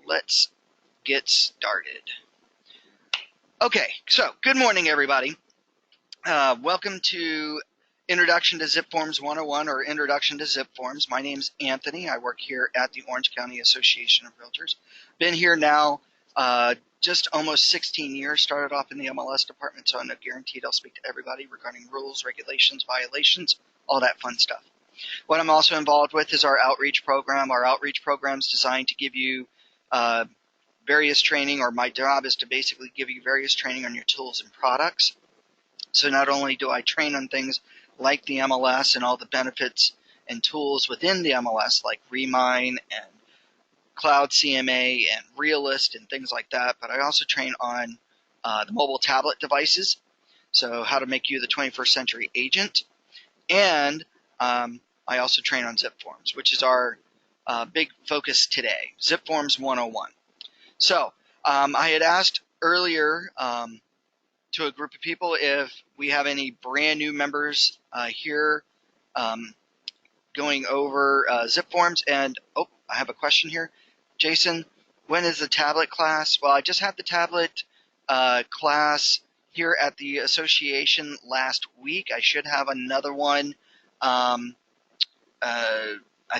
let's get started. Okay, so good morning, everybody. Welcome to Introduction to ZipForms 101 or Introduction to ZipForms. My name's Anthony. I work here at the Orange County Association of Realtors. Been here now just almost 16 years. Started off in the MLS department, so I'm guaranteed I'll speak to everybody regarding rules, regulations, violations, all that fun stuff. What I'm also involved with is our outreach program. Our outreach program is designed to give you various training, or my job is to basically give you various training on your tools and products. So not only do I train on things like the MLS and all the benefits and tools within the MLS, like Remine and Cloud CMA and Realist and things like that, but I also train on the mobile tablet devices, so how to make you the 21st century agent. And I also train on ZipForms, which is our big focus today, ZipForms 101. So I had asked earlier to a group of people if we have any brand new members here going over ZipForms. And oh, I have a question here. Jason, when is the tablet class? Well, I just had the tablet class here at the association last week. I should have another one. I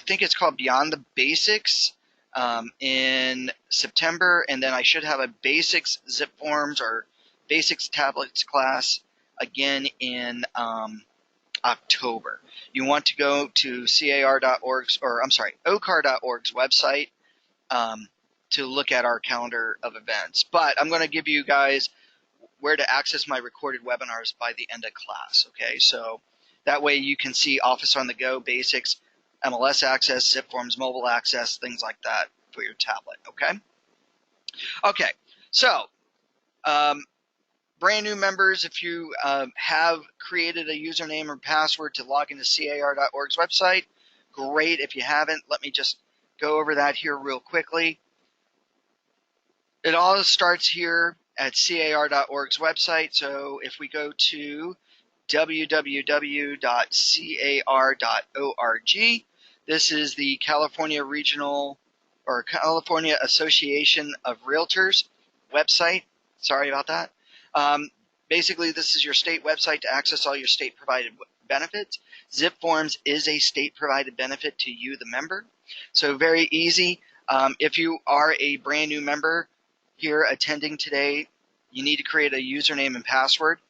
think it's called Beyond the Basics in September, and then I should have a Basics ZipForms or Basics Tablets class again in October. You want to go to car.org's, or I'm sorry, ocar.org's website to look at our calendar of events. But I'm going to give you guys where to access my recorded webinars by the end of class, okay? So that way you can see Office on the Go, Basics, MLS Access, ZipForms Mobile Access, things like that for your tablet, okay? Okay, so brand new members, if you have created a username or password to log into car.org's website, great. If you haven't, let me just go over that here real quickly. It all starts here at car.org's website. So if we go to www.car.org, this is the California Regional or California Association of Realtors website. Sorry about that. Basically, this is your state website to access all your state-provided benefits. ZipForms is a state-provided benefit to you, the member. So very easy. If you are a brand new member here attending today, you need to create a username and password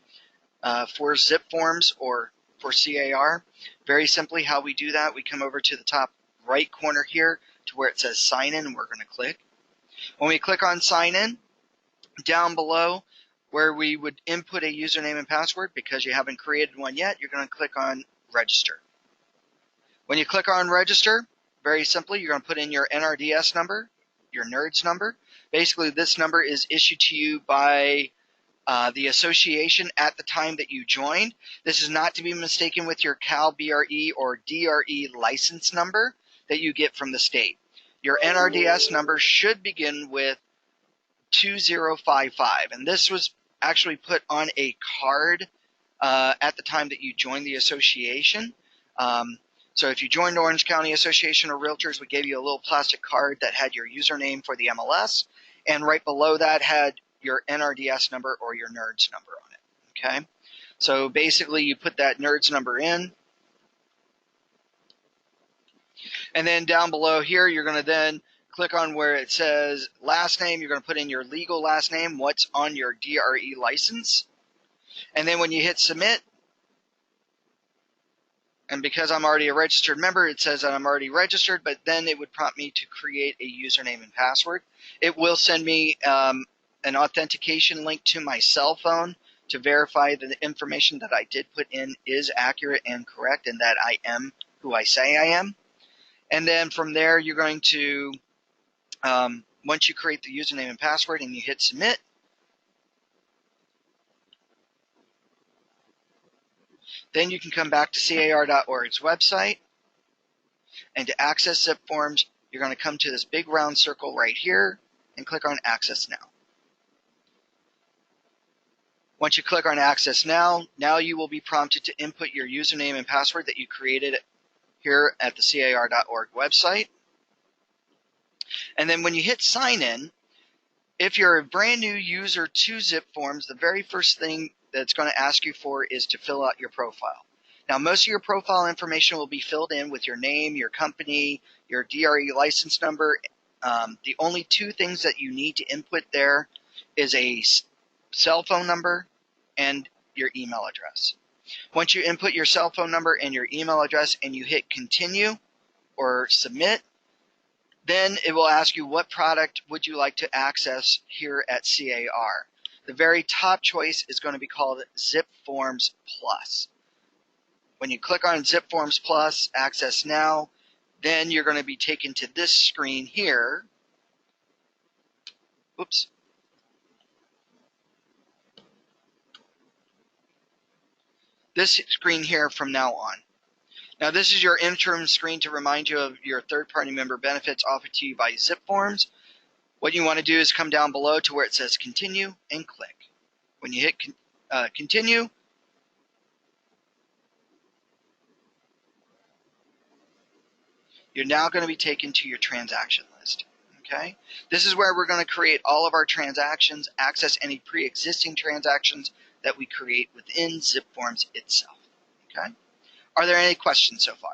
for ZipForms or for CAR. Very simply, how we do that, we come over to the top right corner here to where it says Sign In, and we're going to click. When we click on Sign In, down below, where we would input a username and password, because you haven't created one yet, you're going to click on Register. When you click on Register, very simply, you're going to put in your NRDS number, your NERDS number. Basically, this number is issued to you by the association at the time that you joined. This is not to be mistaken with your Cal BRE or DRE license number that you get from the state. Your NRDS number should begin with 2055, and this was actually put on a card at the time that you joined the association. So if you joined Orange County Association of Realtors, we gave you a little plastic card that had your username for the MLS, and right below that had your NRDS number or your NERDS number on it, okay? So basically you put that NERDS number in, and then down below here you're going to then click on where it says last name. You're going to put in your legal last name, what's on your DRE license. And then when you hit submit, and because I'm already a registered member, it says that I'm already registered, but then it would prompt me to create a username and password. It will send me an authentication link to my cell phone to verify that the information that I did put in is accurate and correct, and that I am who I say I am. And then from there, you're going to once you create the username and password and you hit submit, then you can come back to car.org's website, and to access ZipForms, you're going to come to this big round circle right here and click on Access Now. Once you click on Access Now, now you will be prompted to input your username and password that you created here at the car.org website. And then when you hit sign in, if you're a brand new user to ZipForms, the very first thing that's going to ask you for is to fill out your profile. Now, most of your profile information will be filled in with your name, your company, your DRE license number. The only two things that you need to input there is a cell phone number and your email address. Once you input your cell phone number and your email address and you hit continue or submit, then it will ask you what product would you like to access here at CAR. The very top choice is going to be called ZipForms Plus. When you click on ZipForms Plus, Access Now, then you're going to be taken to this screen here. Oops. This screen here from now on. Now, this is your interim screen to remind you of your third-party member benefits offered to you by ZipForms. What you want to do is come down below to where it says Continue and click. When you hit Continue, you're now going to be taken to your transaction list. Okay? This is where we're going to create all of our transactions, access any pre-existing transactions that we create within ZipForms itself. Okay? Are there any questions so far?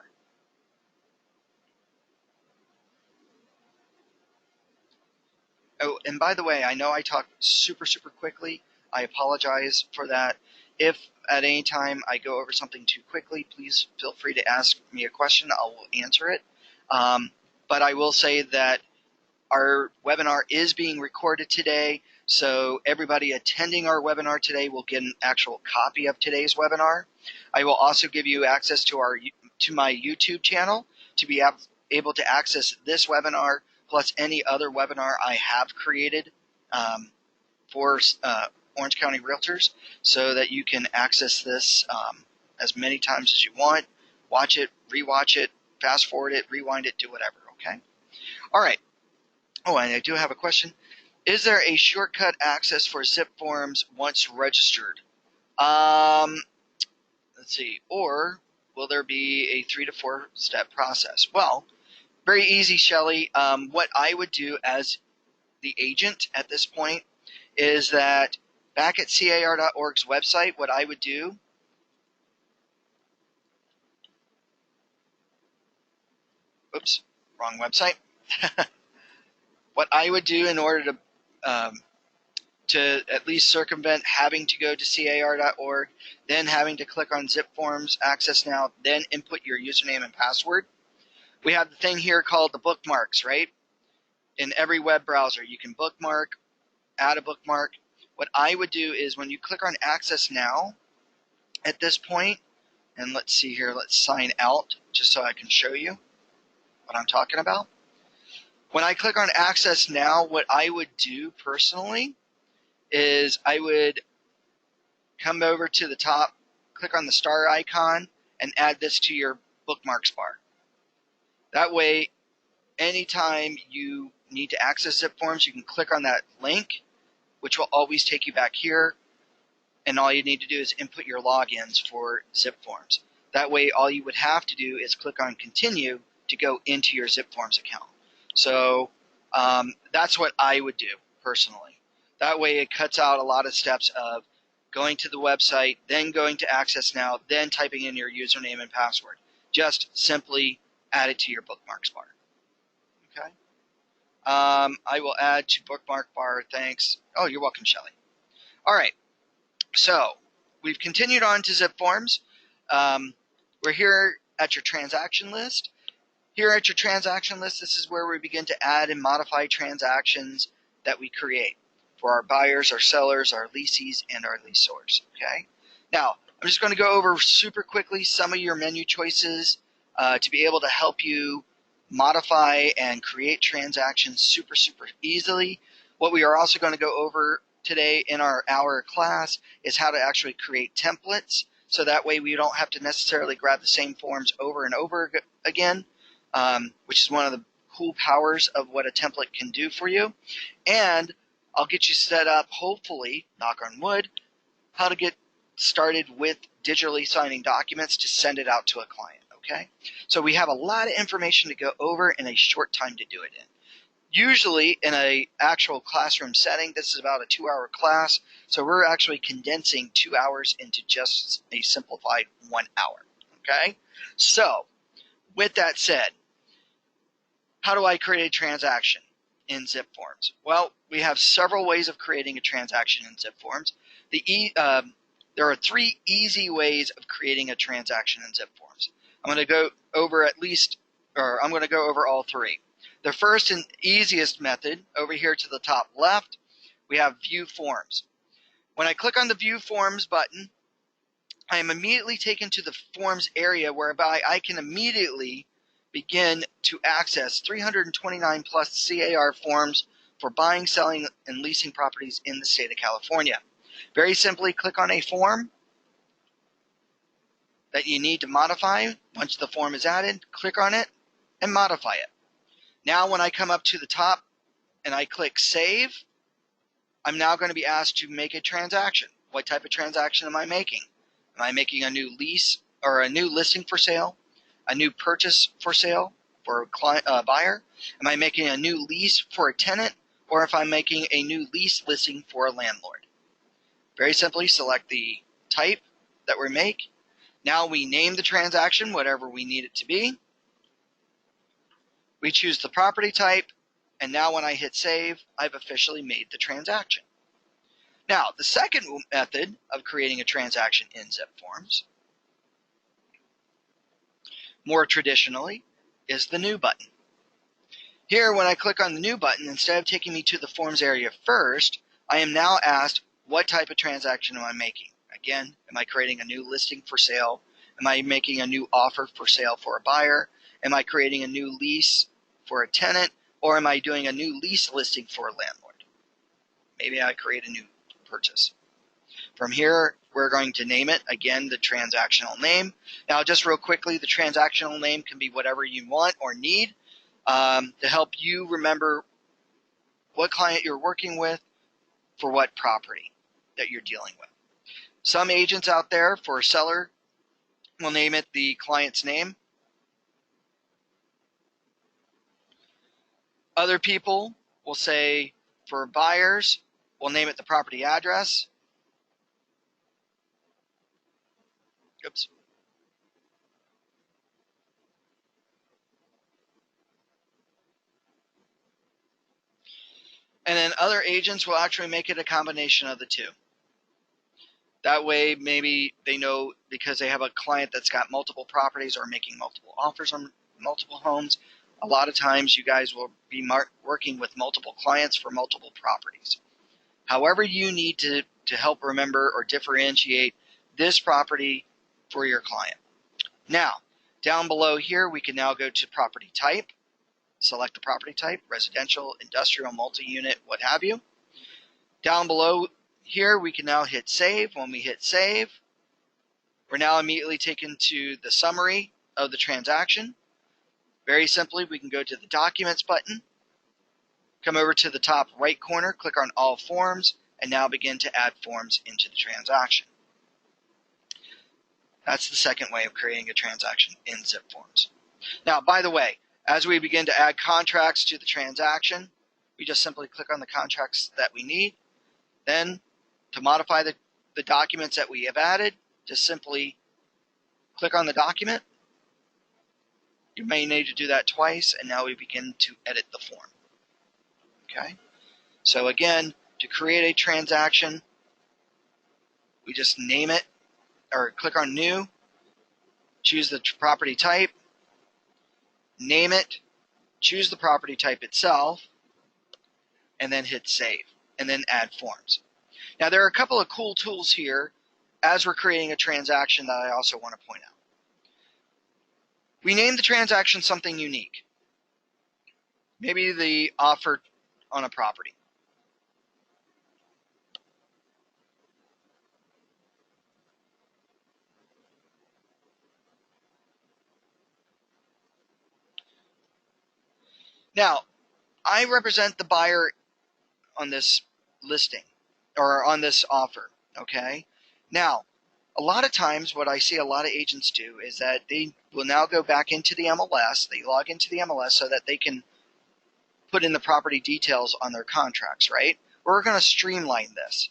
Oh, and by the way, I know I talk super quickly. I apologize for that. If at any time I go over something too quickly, please feel free to ask me a question. I will answer it. But I will say that our webinar is being recorded today, so everybody attending our webinar today will get an actual copy of today's webinar. I will also give you access to my YouTube channel to be able to access this webinar plus any other webinar I have created for Orange County Realtors, so that you can access this as many times as you want. Watch it, rewatch it, fast forward it, rewind it, do whatever, okay? All right. Oh, and I do have a question. Is there a shortcut access for ZipForms once registered? Let's see. Or will there be a 3 to 4 step process? Well, very easy, Shelly. What I would do as the agent at this point is that back at CAR.org's website, what I would do oops, wrong website. What I would do in order to at least circumvent having to go to CAR.org, then having to click on ZipForms, Access Now, then input your username and password. We have the thing here called the bookmarks, right? In every web browser, you can bookmark, add a bookmark. What I would do is when you click on Access Now at this point, and let's see here, let's sign out just so I can show you what I'm talking about. When I click on Access Now, what I would do personally is I would come over to the top, click on the star icon, and add this to your bookmarks bar. That way, anytime you need to access ZipForms, you can click on that link, which will always take you back here, and all you need to do is input your logins for ZipForms. That way, all you would have to do is click on Continue to go into your ZipForms account. So that's what I would do personally. That way it cuts out a lot of steps of going to the website, then going to Access Now, then typing in your username and password. Just simply add it to your bookmarks bar. Okay. I will add to bookmark bar. Thanks. Oh, you're welcome, Shelly. All right. So we've continued on to ZipForms. We're here at your transaction list. Here at your transaction list, this is where we begin to add and modify transactions that we create for our buyers, our sellers, our lessees, and our leaseors. Okay. Now, I'm just going to go over super quickly some of your menu choices to be able to help you modify and create transactions super easily. What we are also going to go over today in our hour class is how to actually create templates, so that way we don't have to necessarily grab the same forms over and over again. Which is one of the cool powers of what a template can do for you. And I'll get you set up, hopefully, knock on wood, how to get started with digitally signing documents to send it out to a client, okay? So we have a lot of information to go over in a short time to do it in. Usually in an actual classroom setting, this is about a 2-hour class, so we're actually condensing 2 hours into just a simplified 1 hour. Okay? So, with that said, how do I create a transaction in ZipForms? Well, we have several ways of creating a transaction in ZipForms. There are 3 easy ways of creating a transaction in ZipForms. I'm going to go over all 3. The first and easiest method, over here to the top left, we have View Forms. When I click on the View Forms button, I am immediately taken to the Forms area whereby I can immediately begin to access 329 plus CAR forms for buying, selling, and leasing properties in the state of California. Very simply, click on a form that you need to modify. Once the form is added, click on it and modify it. Now when I come up to the top and I click Save, I'm now going to be asked to make a transaction. What type of transaction am I making? Am I making a new lease or a new listing for sale? A new purchase for sale for a buyer? Am I making a new lease for a tenant? Or if I'm making a new lease listing for a landlord? Very simply, select the type that we make. Now we name the transaction, whatever we need it to be. We choose the property type, and now when I hit save, I've officially made the transaction. Now, the second method of creating a transaction in ZipForms, more traditionally, is the New button. Here, when I click on the New button, instead of taking me to the Forms area first, I am now asked, what type of transaction am I making? Again, am I creating a new listing for sale? Am I making a new offer for sale for a buyer? Am I creating a new lease for a tenant? Or am I doing a new lease listing for a landlord? Maybe I create a new purchase. From here, we're going to name it, again, the transactional name. Now, just real quickly, the transactional name can be whatever you want or need to help you remember what client you're working with for what property that you're dealing with. Some agents out there, for a seller, will name it the client's name. Other people will say, for buyers, we'll name it the property address. Oops. And then other agents will actually make it a combination of the two. That way, maybe they know, because they have a client that's got multiple properties or making multiple offers on multiple homes, a lot of times you guys will be working with multiple clients for multiple properties. However you need to help remember or differentiate this property for your client. Now, down below here, we can now go to property type. Select the property type, residential, industrial, multi-unit, what have you. Down below here, we can now hit save. When we hit save, we're now immediately taken to the summary of the transaction. Very simply, we can go to the Documents button, come over to the top right corner, click on All Forms, and now begin to add forms into the transaction. That's the second way of creating a transaction in ZipForms. Now, by the way, as we begin to add contracts to the transaction, we just simply click on the contracts that we need. Then, to modify the documents that we have added, just simply click on the document. You may need to do that twice, and now we begin to edit the form. Okay? So again, to create a transaction, we just name it, or click on New, choose the property type, name it, choose the property type itself, and then hit Save, and then add forms. Now, there are a couple of cool tools here as we're creating a transaction that I also want to point out. We name the transaction something unique. Maybe the offer on a property. Now, I represent the buyer on this listing or on this offer, okay? Now, a lot of times what I see a lot of agents do is that they will now go back into the MLS, they log into the MLS so that they can put in the property details on their contracts, right? We're going to streamline this.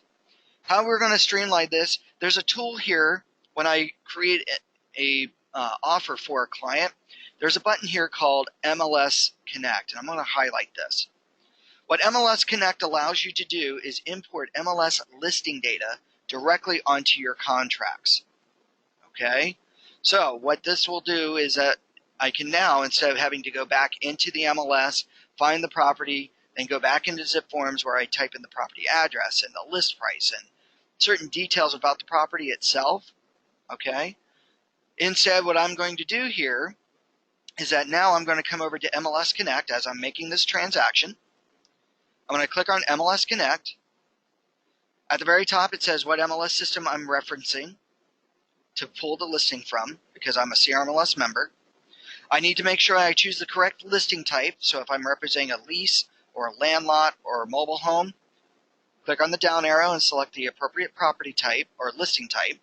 How we're going to streamline this, there's a tool here when I create a offer for a client. There's a button here called MLS Connect, and I'm going to highlight this. What MLS Connect allows you to do is import MLS listing data directly onto your contracts. Okay? So what this will do is that I can now, instead of having to go back into the MLS, find the property, then go back into ZipForms where I type in the property address and the list price and certain details about the property itself. Okay? Instead, what I'm going to do here is that now I'm going to come over to MLS Connect as I'm making this transaction. I'm going to click on MLS Connect. At the very top, it says what MLS system I'm referencing to pull the listing from, because I'm a CRMLS member. I need to make sure I choose the correct listing type. So if I'm representing a lease or a land lot or a mobile home, click on the down arrow and select the appropriate property type or listing type.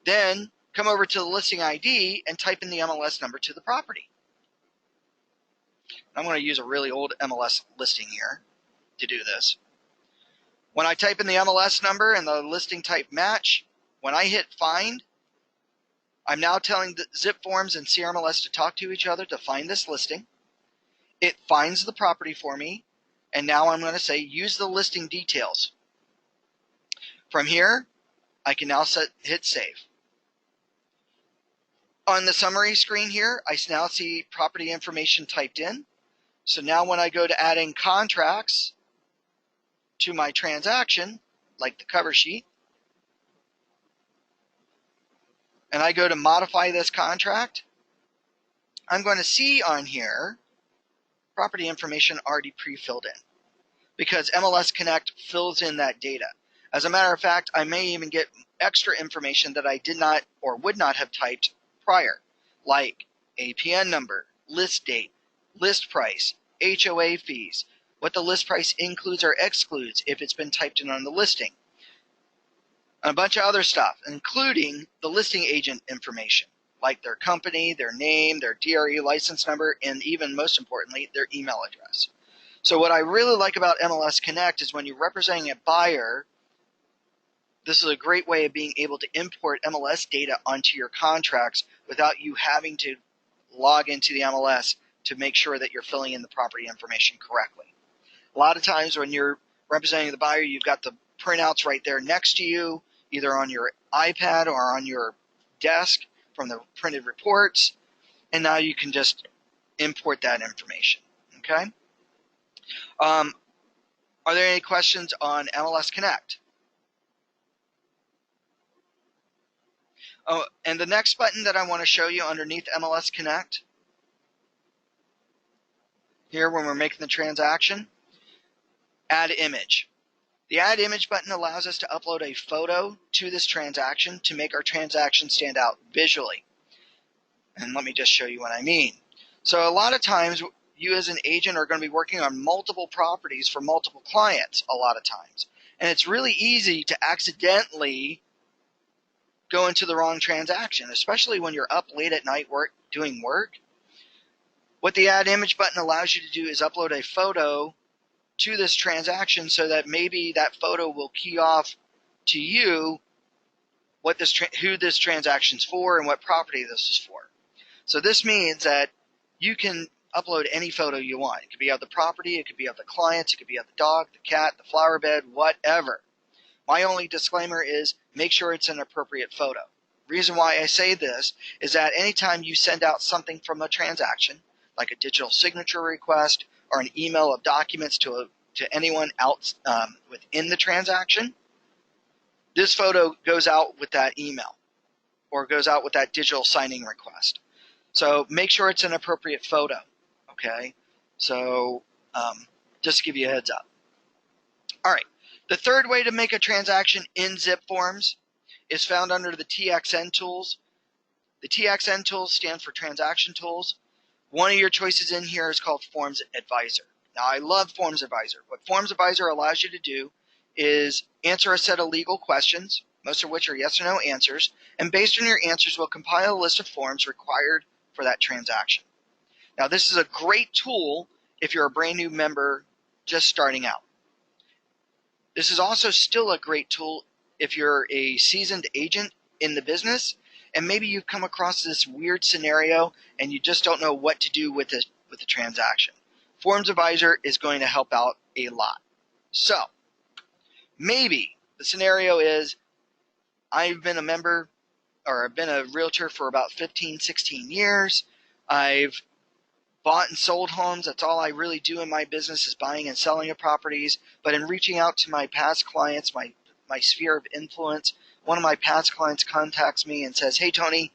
Then come over to the listing ID and type in the MLS number to the property. I'm going to use a really old MLS listing here to do this. When I type in the MLS number and the listing type match, when I hit find, I'm now telling the ZipForms and CRMLS to talk to each other to find this listing. It finds the property for me, and now I'm going to say use the listing details. From here, I can now hit save. On the summary screen here, I now see property information typed in. So now when I go to adding contracts to my transaction, like the cover sheet, and I go to modify this contract, I'm going to see on here property information already pre-filled in because MLS Connect fills in that data. As a matter of fact, I may even get extra information that I did not or would not have typed prior, like APN number, list date, list price, HOA fees, what the list price includes or excludes if it's been typed in on the listing, and a bunch of other stuff, including the listing agent information, like their company, their name, their DRE license number, and even most importantly, their email address. So what I really like about MLS Connect is when you're representing a buyer, this is a great way of being able to import MLS data onto your contracts without you having to log into the MLS to make sure that you're filling in the property information correctly. A lot of times when you're representing the buyer, you've got the printouts right there next to you, either on your iPad or on your desk from the printed reports, and now you can just import that information. Okay? Are there any questions on MLS Connect? Oh, and the next button that I want to show you underneath MLS Connect, here when we're making the transaction, add image. The add image button allows us to upload a photo to this transaction to make our transaction stand out visually. And let me just show you what I mean. So a lot of times you as an agent are going to be working on multiple properties for multiple clients a lot of times. And it's really easy to accidentally go into the wrong transaction, especially when you're up late at night doing work. What the add image button allows you to do is upload a photo to this transaction so that maybe that photo will key off to you who this transaction's for and what property this is for. So this means that you can upload any photo you want. It could be of the property, it could be of the clients, it could be of the dog, the cat, the flower bed, whatever. My only disclaimer is make sure it's an appropriate photo. Reason why I say this is that anytime you send out something from a transaction, like a digital signature request or an email of documents to anyone else within the transaction, this photo goes out with that email or goes out with that digital signing request. So make sure it's an appropriate photo, okay? So just to give you a heads up. All right, the third way to make a transaction in ZipForms is found under the TXN tools. The TXN tools stand for Transaction Tools. One of your choices in here is called Forms Advisor. Now, I love Forms Advisor. What Forms Advisor allows you to do is answer a set of legal questions, most of which are yes or no answers, and based on your answers, we'll compile a list of forms required for that transaction. Now, this is a great tool if you're a brand new member just starting out. This is also still a great tool if you're a seasoned agent in the business and maybe you've come across this weird scenario and you just don't know what to do with the transaction. Forms Advisor is going to help out a lot. So maybe the scenario is I've been a member, or I've been a realtor for about 15, 16 years. I've bought and sold homes. That's all I really do in my business, is buying and selling of properties. But in reaching out to my past clients, my sphere of influence, one of my past clients contacts me and says, hey, Tony,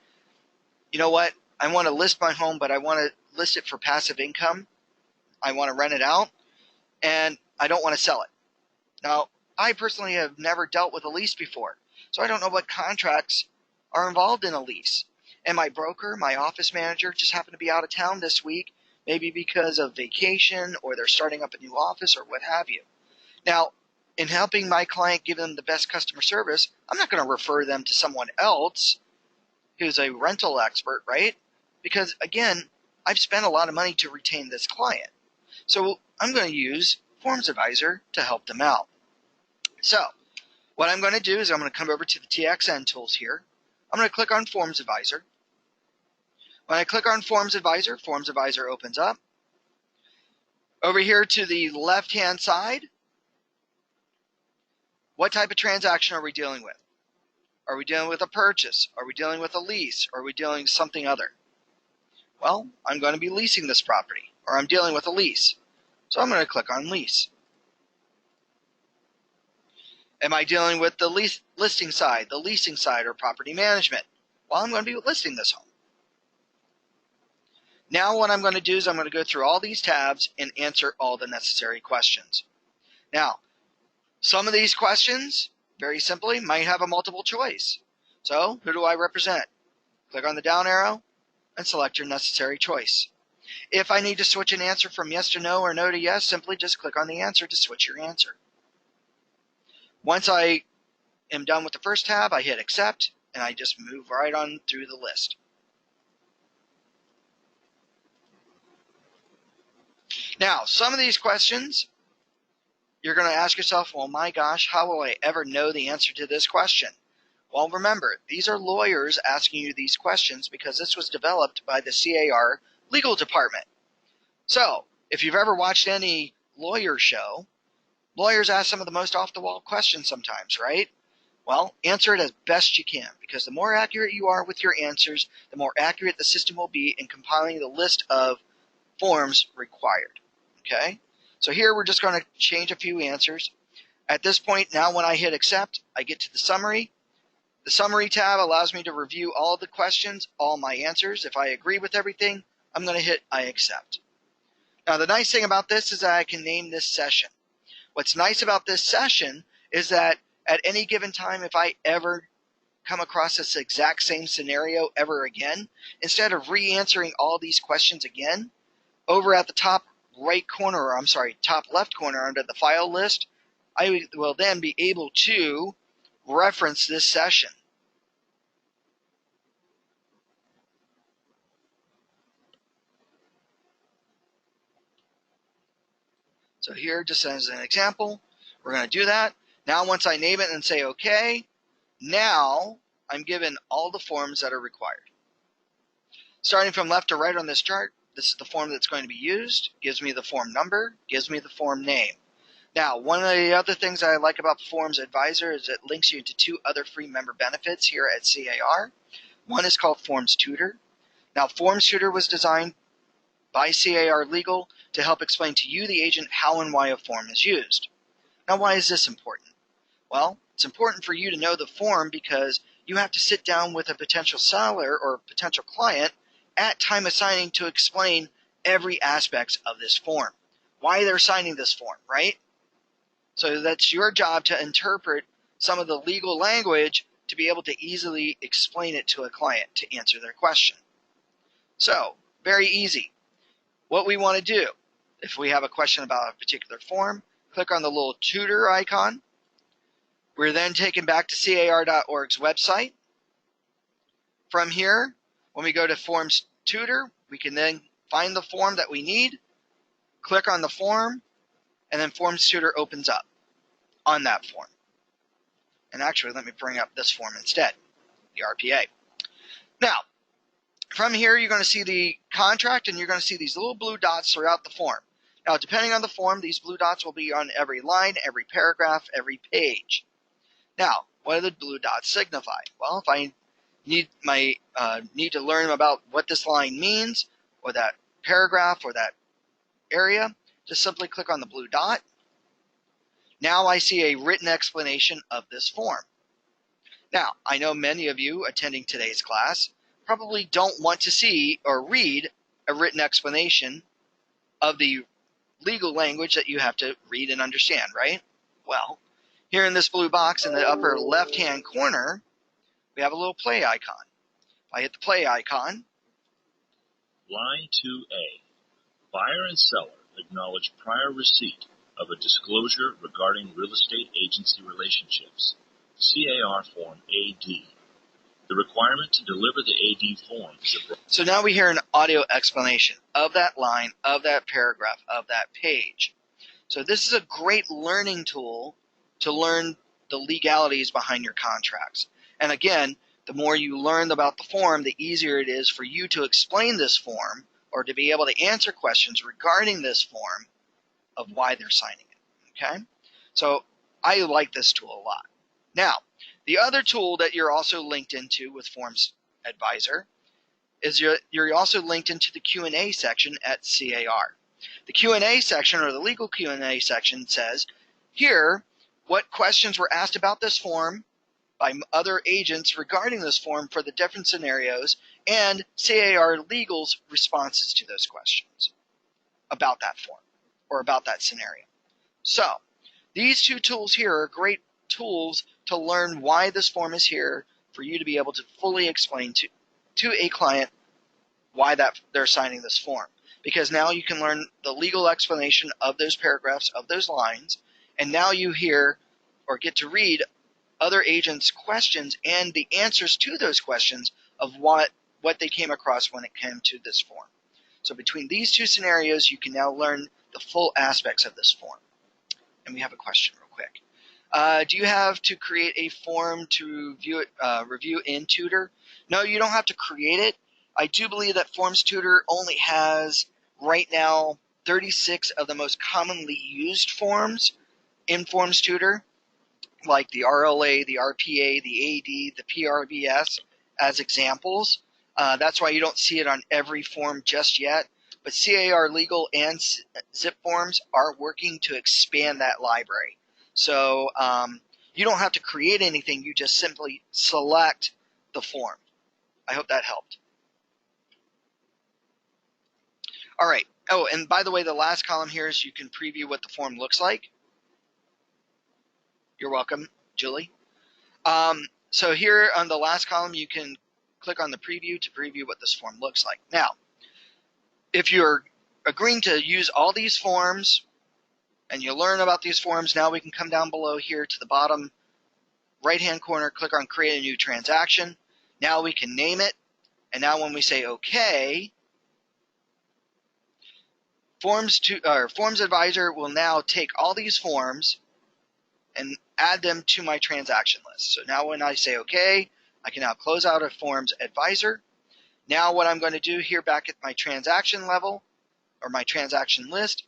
you know what? I want to list my home, but I want to list it for passive income. I want to rent it out, and I don't want to sell it. Now, I personally have never dealt with a lease before, so I don't know what contracts are involved in a lease. And my broker, my office manager, just happened to be out of town this week, maybe because of vacation or they're starting up a new office or what have you. Now, in helping my client give them the best customer service, I'm not going to refer them to someone else who's a rental expert, right? Because, again, I've spent a lot of money to retain this client. So I'm going to use Forms Advisor to help them out. So what I'm going to do is I'm going to come over to the TXN tools here. I'm going to click on Forms Advisor. When I click on Forms Advisor opens up. Over here to the left-hand side, what type of transaction are we dealing with? Are we dealing with a purchase? Are we dealing with a lease? Or are we dealing with something other? Well, I'm going to be leasing this property, or I'm dealing with a lease. So I'm going to click on Lease. Am I dealing with the listing side, the leasing side, or property management? Well, I'm going to be listing this home. Now what I'm going to do is I'm going to go through all these tabs and answer all the necessary questions. Now, some of these questions, very simply, might have a multiple choice. So, who do I represent? Click on the down arrow and select your necessary choice. If I need to switch an answer from yes to no or no to yes, simply just click on the answer to switch your answer. Once I am done with the first tab, I hit accept, and I just move right on through the list. Now, some of these questions, you're going to ask yourself, well, my gosh, how will I ever know the answer to this question? Well, remember, these are lawyers asking you these questions because this was developed by the CAR legal department. So, if you've ever watched any lawyer show, lawyers ask some of the most off-the-wall questions sometimes, right? Well, answer it as best you can, because the more accurate you are with your answers, the more accurate the system will be in compiling the list of forms required. Okay? So here we're just going to change a few answers. At this point, now when I hit accept, I get to the summary. The summary tab allows me to review all the questions, all my answers. If I agree with everything, I'm going to hit I accept. Now the nice thing about this is that I can name this session. What's nice about this session is that at any given time, if I ever come across this exact same scenario ever again, instead of re-answering all these questions again, over at the top right corner, or I'm sorry, top left corner under the file list, I will then be able to reference this session. So here, just as an example, we're going to do that. Now once I name it and say OK, now I'm given all the forms that are required. Starting from left to right on this chart, this is the form that's going to be used. Gives me the form number, gives me the form name. Now, one of the other things I like about Forms Advisor is it links you to 2 other free member benefits here at CAR. One is called Forms Tutor. Now, Forms Tutor was designed by CAR Legal to help explain to you, the agent, how and why a form is used. Now, why is this important? Well, it's important for you to know the form because you have to sit down with a potential seller or potential client at time of signing to explain every aspect of this form. Why they're signing this form, right? So that's your job to interpret some of the legal language to be able to easily explain it to a client to answer their question. So, very easy. What we want to do, if we have a question about a particular form, click on the little tutor icon. We're then taken back to car.org's website. From here, when we go to Forms Tutor, we can then find the form that we need, click on the form, and then Forms Tutor opens up on that form. And actually, let me bring up this form instead, the RPA. Now, from here, you're going to see the contract, and you're going to see these little blue dots throughout the form. Now, depending on the form, these blue dots will be on every line, every paragraph, every page. Now, what do the blue dots signify? Well, if I need to learn about what this line means, or that paragraph, or that area, just simply click on the blue dot. Now I see a written explanation of this form. Now, I know many of you attending today's class probably don't want to see or read a written explanation of the legal language that you have to read and understand, right? Well, here in this blue box in the upper left-hand corner, we have a little play icon. If I hit the play icon. Line 2A. Buyer and seller acknowledge prior receipt of a disclosure regarding real estate agency relationships, CAR Form AD. The requirement to deliver the AD form is a... So now we hear an audio explanation of that line, of that paragraph, of that page. So this is a great learning tool to learn the legalities behind your contracts. And again, the more you learn about the form, the easier it is for you to explain this form or to be able to answer questions regarding this form of why they're signing it, okay? So I like this tool a lot. Now, the other tool that you're also linked into with Forms Advisor is you're also linked into the Q&A section at CAR. The Q&A section, or the legal Q&A section, says, here, what questions were asked about this form by other agents regarding this form for the different scenarios, and CAR Legal's responses to those questions about that form or about that scenario. So these two tools here are great tools to learn why this form is here, for you to be able to fully explain to a client why they're signing this form. Because now you can learn the legal explanation of those paragraphs, of those lines, and now you hear or get to read other agents' questions and the answers to those questions of what they came across when it came to this form. So between these two scenarios, you can now learn the full aspects of this form. And we have a question real quick. Do you have to create a form to review in Tutor? No, you don't have to create it. I do believe that Forms Tutor only has, right now, 36 of the most commonly used forms in Forms Tutor, like the RLA, the RPA, the AD, the PRBS as examples. That's why you don't see it on every form just yet. But CAR Legal and ZipForms are working to expand that library. So you don't have to create anything. You just simply select the form. I hope that helped. All right. Oh, and by the way, the last column here is you can preview what the form looks like. You're welcome, Julie. So here on the last column, you can click on the preview to preview what this form looks like. Now, if you're agreeing to use all these forms and you learn about these forms, now we can come down below here to the bottom right-hand corner, click on Create a New Transaction. Now we can name it. And now when we say OK, Forms Advisor will now take all these forms and add them to my transaction list. So now when I say OK, I can now close out of Forms Advisor. Now what I'm going to do here back at my transaction level, or my transaction list,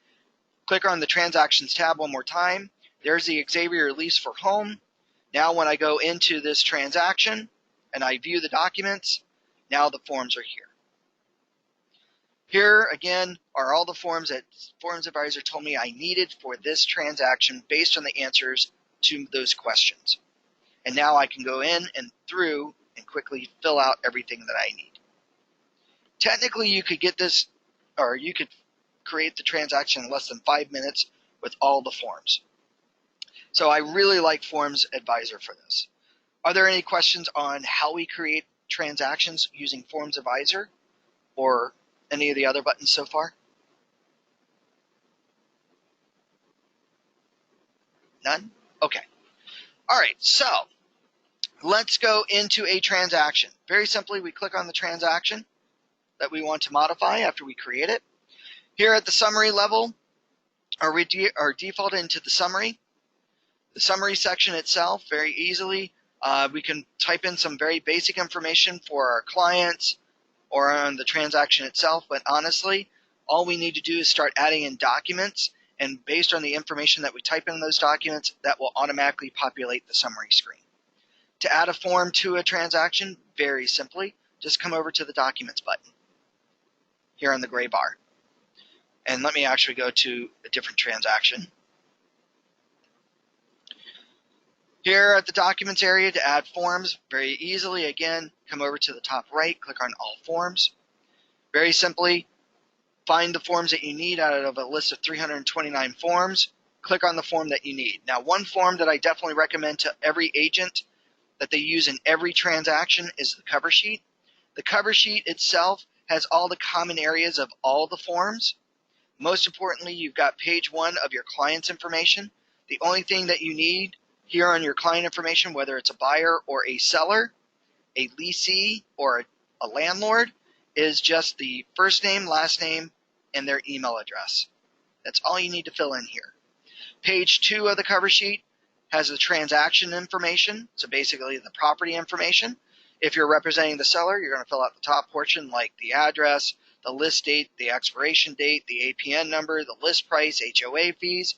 click on the Transactions tab one more time. There's the Xavier lease for home. Now when I go into this transaction and I view the documents, now the forms are here. Here, again, are all the forms that Forms Advisor told me I needed for this transaction based on the answers to those questions. And now I can go in and through and quickly fill out everything that I need. Technically, you could get this, or you could create the transaction in less than 5 minutes with all the forms. So I really like Forms Advisor for this. Are there any questions on how we create transactions using Forms Advisor or any of the other buttons so far? None? Okay. All right, so let's go into a transaction. Very simply, we click on the transaction that we want to modify after we create it. Here at the summary level, are defaulted into the summary. The summary section itself, very easily, we can type in some very basic information for our clients or on the transaction itself, but honestly, all we need to do is start adding in documents, and based on the information that we type in those documents, that will automatically populate the summary screen. To add a form to a transaction, very simply, just come over to the Documents button here on the gray bar. And let me actually go to a different transaction. Here at the Documents area, to add forms, very easily, again, come over to the top right, click on All Forms. Very simply, find the forms that you need out of a list of 329 forms. Click on the form that you need. Now, one form that I definitely recommend to every agent that they use in every transaction is the cover sheet. The cover sheet itself has all the common areas of all the forms. Most importantly, you've got page 1 of your client's information. The only thing that you need here on your client information, whether it's a buyer or a seller, a leasee, or a landlord, is just the first name, last name, and their email address. That's all you need to fill in here. Page 2 of the cover sheet has the transaction information, so basically the property information. If you're representing the seller, you're going to fill out the top portion like the address, the list date, the expiration date, the APN number, the list price, HOA fees.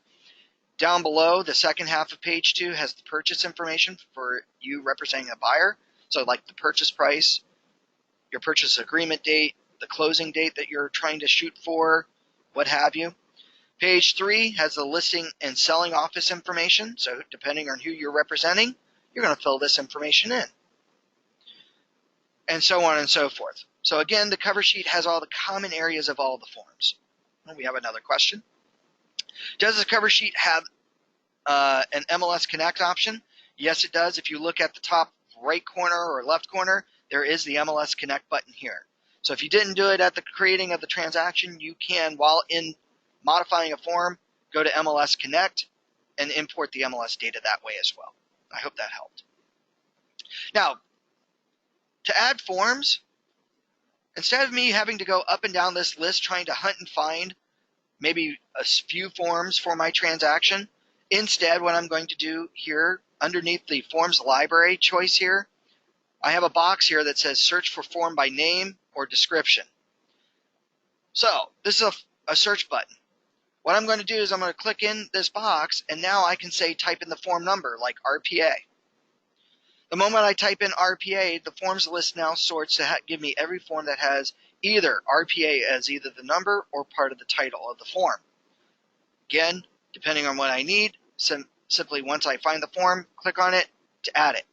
Down below, the second half of page 2 has the purchase information for you representing a buyer, so like the purchase price, your purchase agreement date, the closing date that you're trying to shoot for, what have you. Page 3 has the listing and selling office information, so depending on who you're representing, you're going to fill this information in, and so on and so forth. So again, the cover sheet has all the common areas of all the forms. And we have another question. Does the cover sheet have an MLS Connect option? Yes, it does. If you look at the top right corner or left corner, there is the MLS Connect button here. So if you didn't do it at the creating of the transaction, you can, while in modifying a form, go to MLS Connect and import the MLS data that way as well. I hope that helped. Now, to add forms, instead of me having to go up and down this list trying to hunt and find maybe a few forms for my transaction, instead what I'm going to do here underneath the Forms Library choice here, I have a box here that says search for form by name or description. So this is a search button. What I'm going to do is I'm going to click in this box, and now I can say type in the form number like RPA. The moment I type in RPA, the forms list now sorts to give me every form that has either RPA as either the number or part of the title of the form. Again, depending on what I need, simply once I find the form, click on it to add it.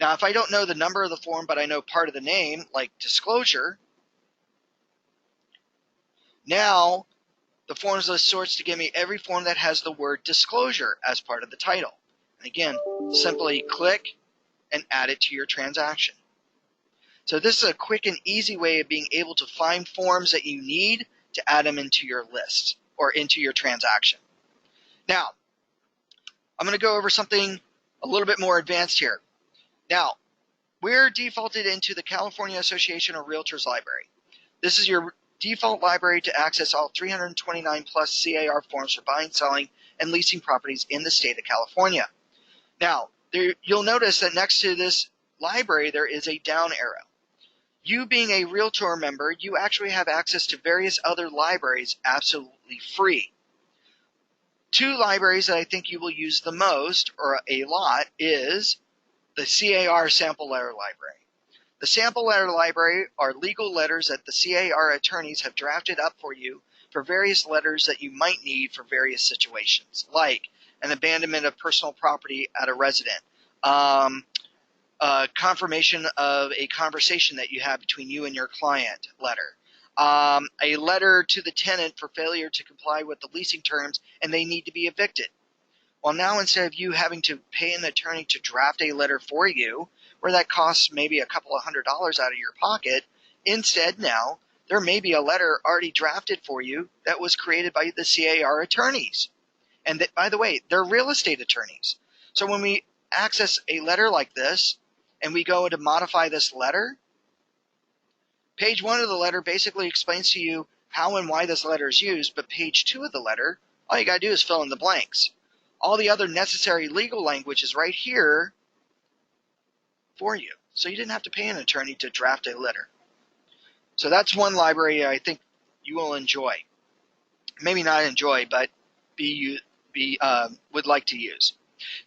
Now, if I don't know the number of the form, but I know part of the name, like disclosure, now the forms list sorts to give me every form that has the word disclosure as part of the title. And again, simply click and add it to your transaction. So this is a quick and easy way of being able to find forms that you need to add them into your list or into your transaction. Now, I'm going to go over something a little bit more advanced here. Now, we're defaulted into the California Association of Realtors library. This is your default library to access all 329 plus CAR forms for buying, selling, and leasing properties in the state of California. Now, you'll notice that next to this library there is a down arrow. You being a Realtor member, you actually have access to various other libraries absolutely free. Two libraries that I think you will use the most, or a lot, is the CAR Sample Letter Library. The Sample Letter Library are legal letters that the CAR attorneys have drafted up for you for various letters that you might need for various situations, like an abandonment of personal property at a resident, confirmation of a conversation that you have between you and your client letter, a letter to the tenant for failure to comply with the leasing terms and they need to be evicted. Well, now instead of you having to pay an attorney to draft a letter for you, where that costs maybe a couple of $100 out of your pocket, instead now there may be a letter already drafted for you that was created by the CAR attorneys. And that, by the way, they're real estate attorneys. So when we access a letter like this and we go to modify this letter, page 1 of the letter basically explains to you how and why this letter is used, but page 2 of the letter All you got to do is fill in the blanks. All the other necessary legal language is right here for you. So you didn't have to pay an attorney to draft a letter. So that's one library I think you will enjoy. Maybe not enjoy, but would like to use.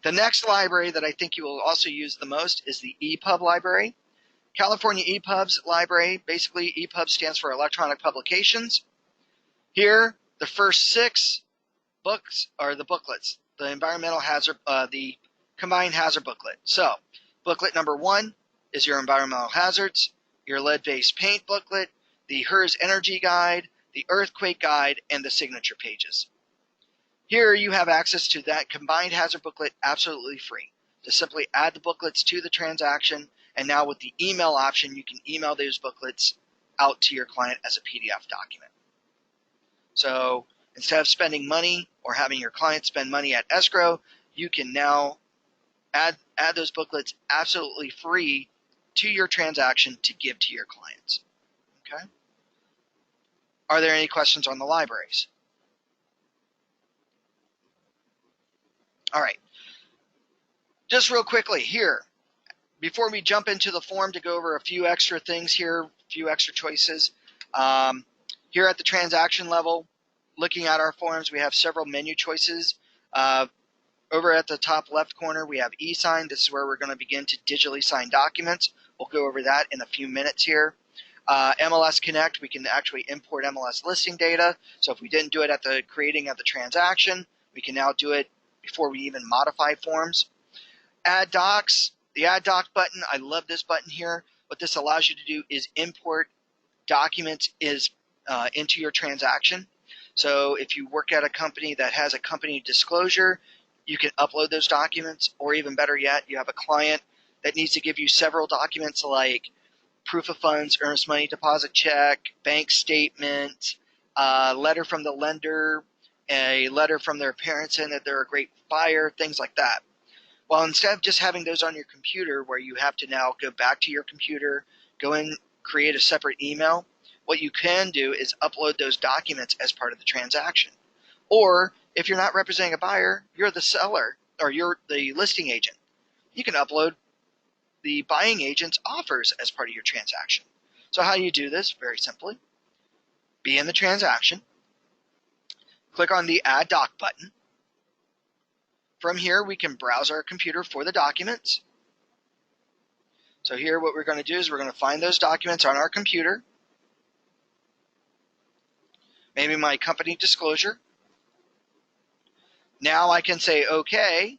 The next library that I think you will also use the most is the EPUB library. California EPUB's library, basically EPUB stands for Electronic Publications. Here, the first 6 books are the booklets, the environmental hazard, the combined hazard booklet. So, booklet number 1 is your environmental hazards, your lead-based paint booklet, the HERS energy guide, the earthquake guide, and the signature pages. Here you have access to that combined hazard booklet absolutely free. Just simply add the booklets to the transaction, and now with the email option, you can email those booklets out to your client as a PDF document. So instead of spending money or having your client spend money at escrow, you can now add those booklets absolutely free to your transaction to give to your clients. Okay? Are there any questions on the libraries? All right. Just real quickly here, before we jump into the form to go over a few extra things here, a few extra choices. Here at the transaction level, looking at our forms, we have several menu choices. Over at the top left corner, we have e-sign. This is where we're going to begin to digitally sign documents. We'll go over that in a few minutes here. MLS Connect, we can actually import MLS listing data. So if we didn't do it at the creating of the transaction, we can now do it before we even modify forms. Add docs, the add doc button, I love this button here. What this allows you to do is import documents into your transaction. So if you work at a company that has a company disclosure, you can upload those documents, or even better yet, you have a client that needs to give you several documents like proof of funds, earnest money deposit check, bank statement, letter from the lender, a letter from their parents saying that they're a great buyer, things like that. Well, instead of just having those on your computer where you have to now go back to your computer, go and create a separate email, what you can do is upload those documents as part of the transaction. Or if you're not representing a buyer, you're the seller or you're the listing agent. You can upload the buying agent's offers as part of your transaction. So how do you do this? Very simply. Be in the transaction. Click on the Add Doc button. From here, we can browse our computer for the documents. So here, what we're going to do is we're going to find those documents on our computer. Maybe my company disclosure. Now I can say OK,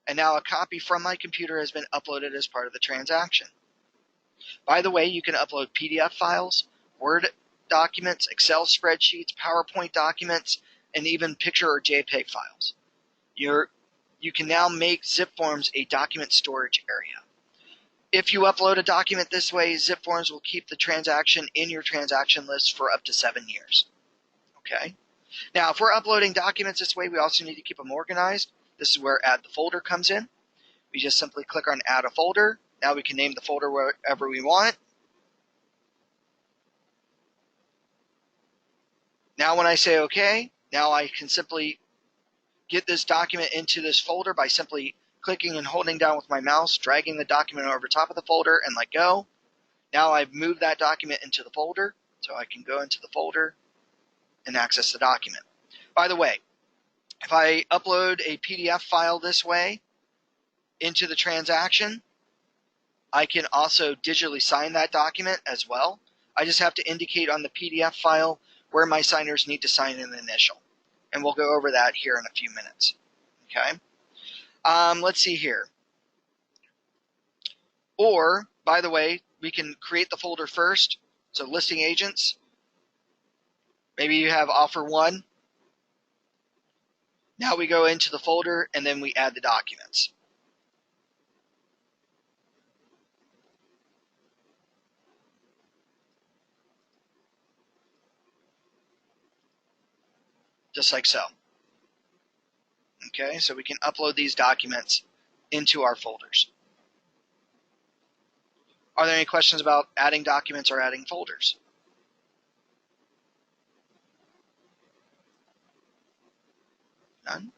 and now a copy from my computer has been uploaded as part of the transaction. By the way, you can upload PDF files, Word documents, Excel spreadsheets, PowerPoint documents, and even picture or JPEG files. You can now make ZipForms a document storage area. If you upload a document this way, ZipForms will keep the transaction in your transaction list for up to 7 years. Okay. Now, if we're uploading documents this way, we also need to keep them organized. This is where Add the Folder comes in. We just simply click on Add a Folder. Now we can name the folder wherever we want. Now when I say OK, now I can simply get this document into this folder by simply clicking and holding down with my mouse, dragging the document over top of the folder and let go. Now I've moved that document into the folder, so I can go into the folder and access the document. By the way, if I upload a PDF file this way into the transaction, I can also digitally sign that document as well. I just have to indicate on the PDF file where my signers need to sign an initial. And we'll go over that here in a few minutes. Okay. Let's see here. Or, by the way, we can create the folder first. So listing agents. Maybe you have offer 1. Now we go into the folder and then we add the documents. Just like so. Okay, so we can upload these documents into our folders. Are there any questions about adding documents or adding folders? None?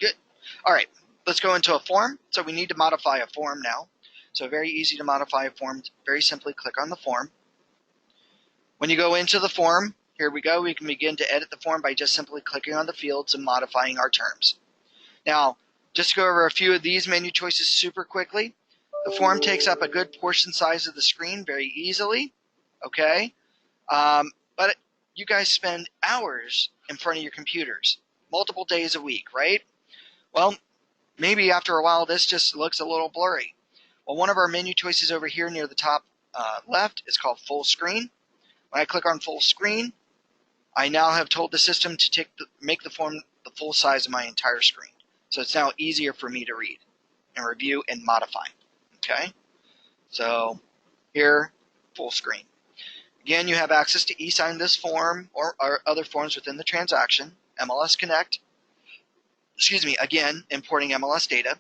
Good. All right, let's go into a form. So we need to modify a form now. So very easy to modify a form. Very simply click on the form. When you go into the form, here we go. We can begin to edit the form by just simply clicking on the fields and modifying our terms. Now, just to go over a few of these menu choices super quickly. The form takes up a good portion size of the screen very easily. Okay, but you guys spend hours in front of your computers, multiple days a week, right? Well, maybe after a while this just looks a little blurry. Well, one of our menu choices over here near the top left is called full screen. When I click on full screen, I now have told the system to make the form the full size of my entire screen. So it's now easier for me to read and review and modify. Okay, so here, full screen. Again, you have access to e-sign this form or other forms within the transaction. MLS Connect. Again, importing MLS data.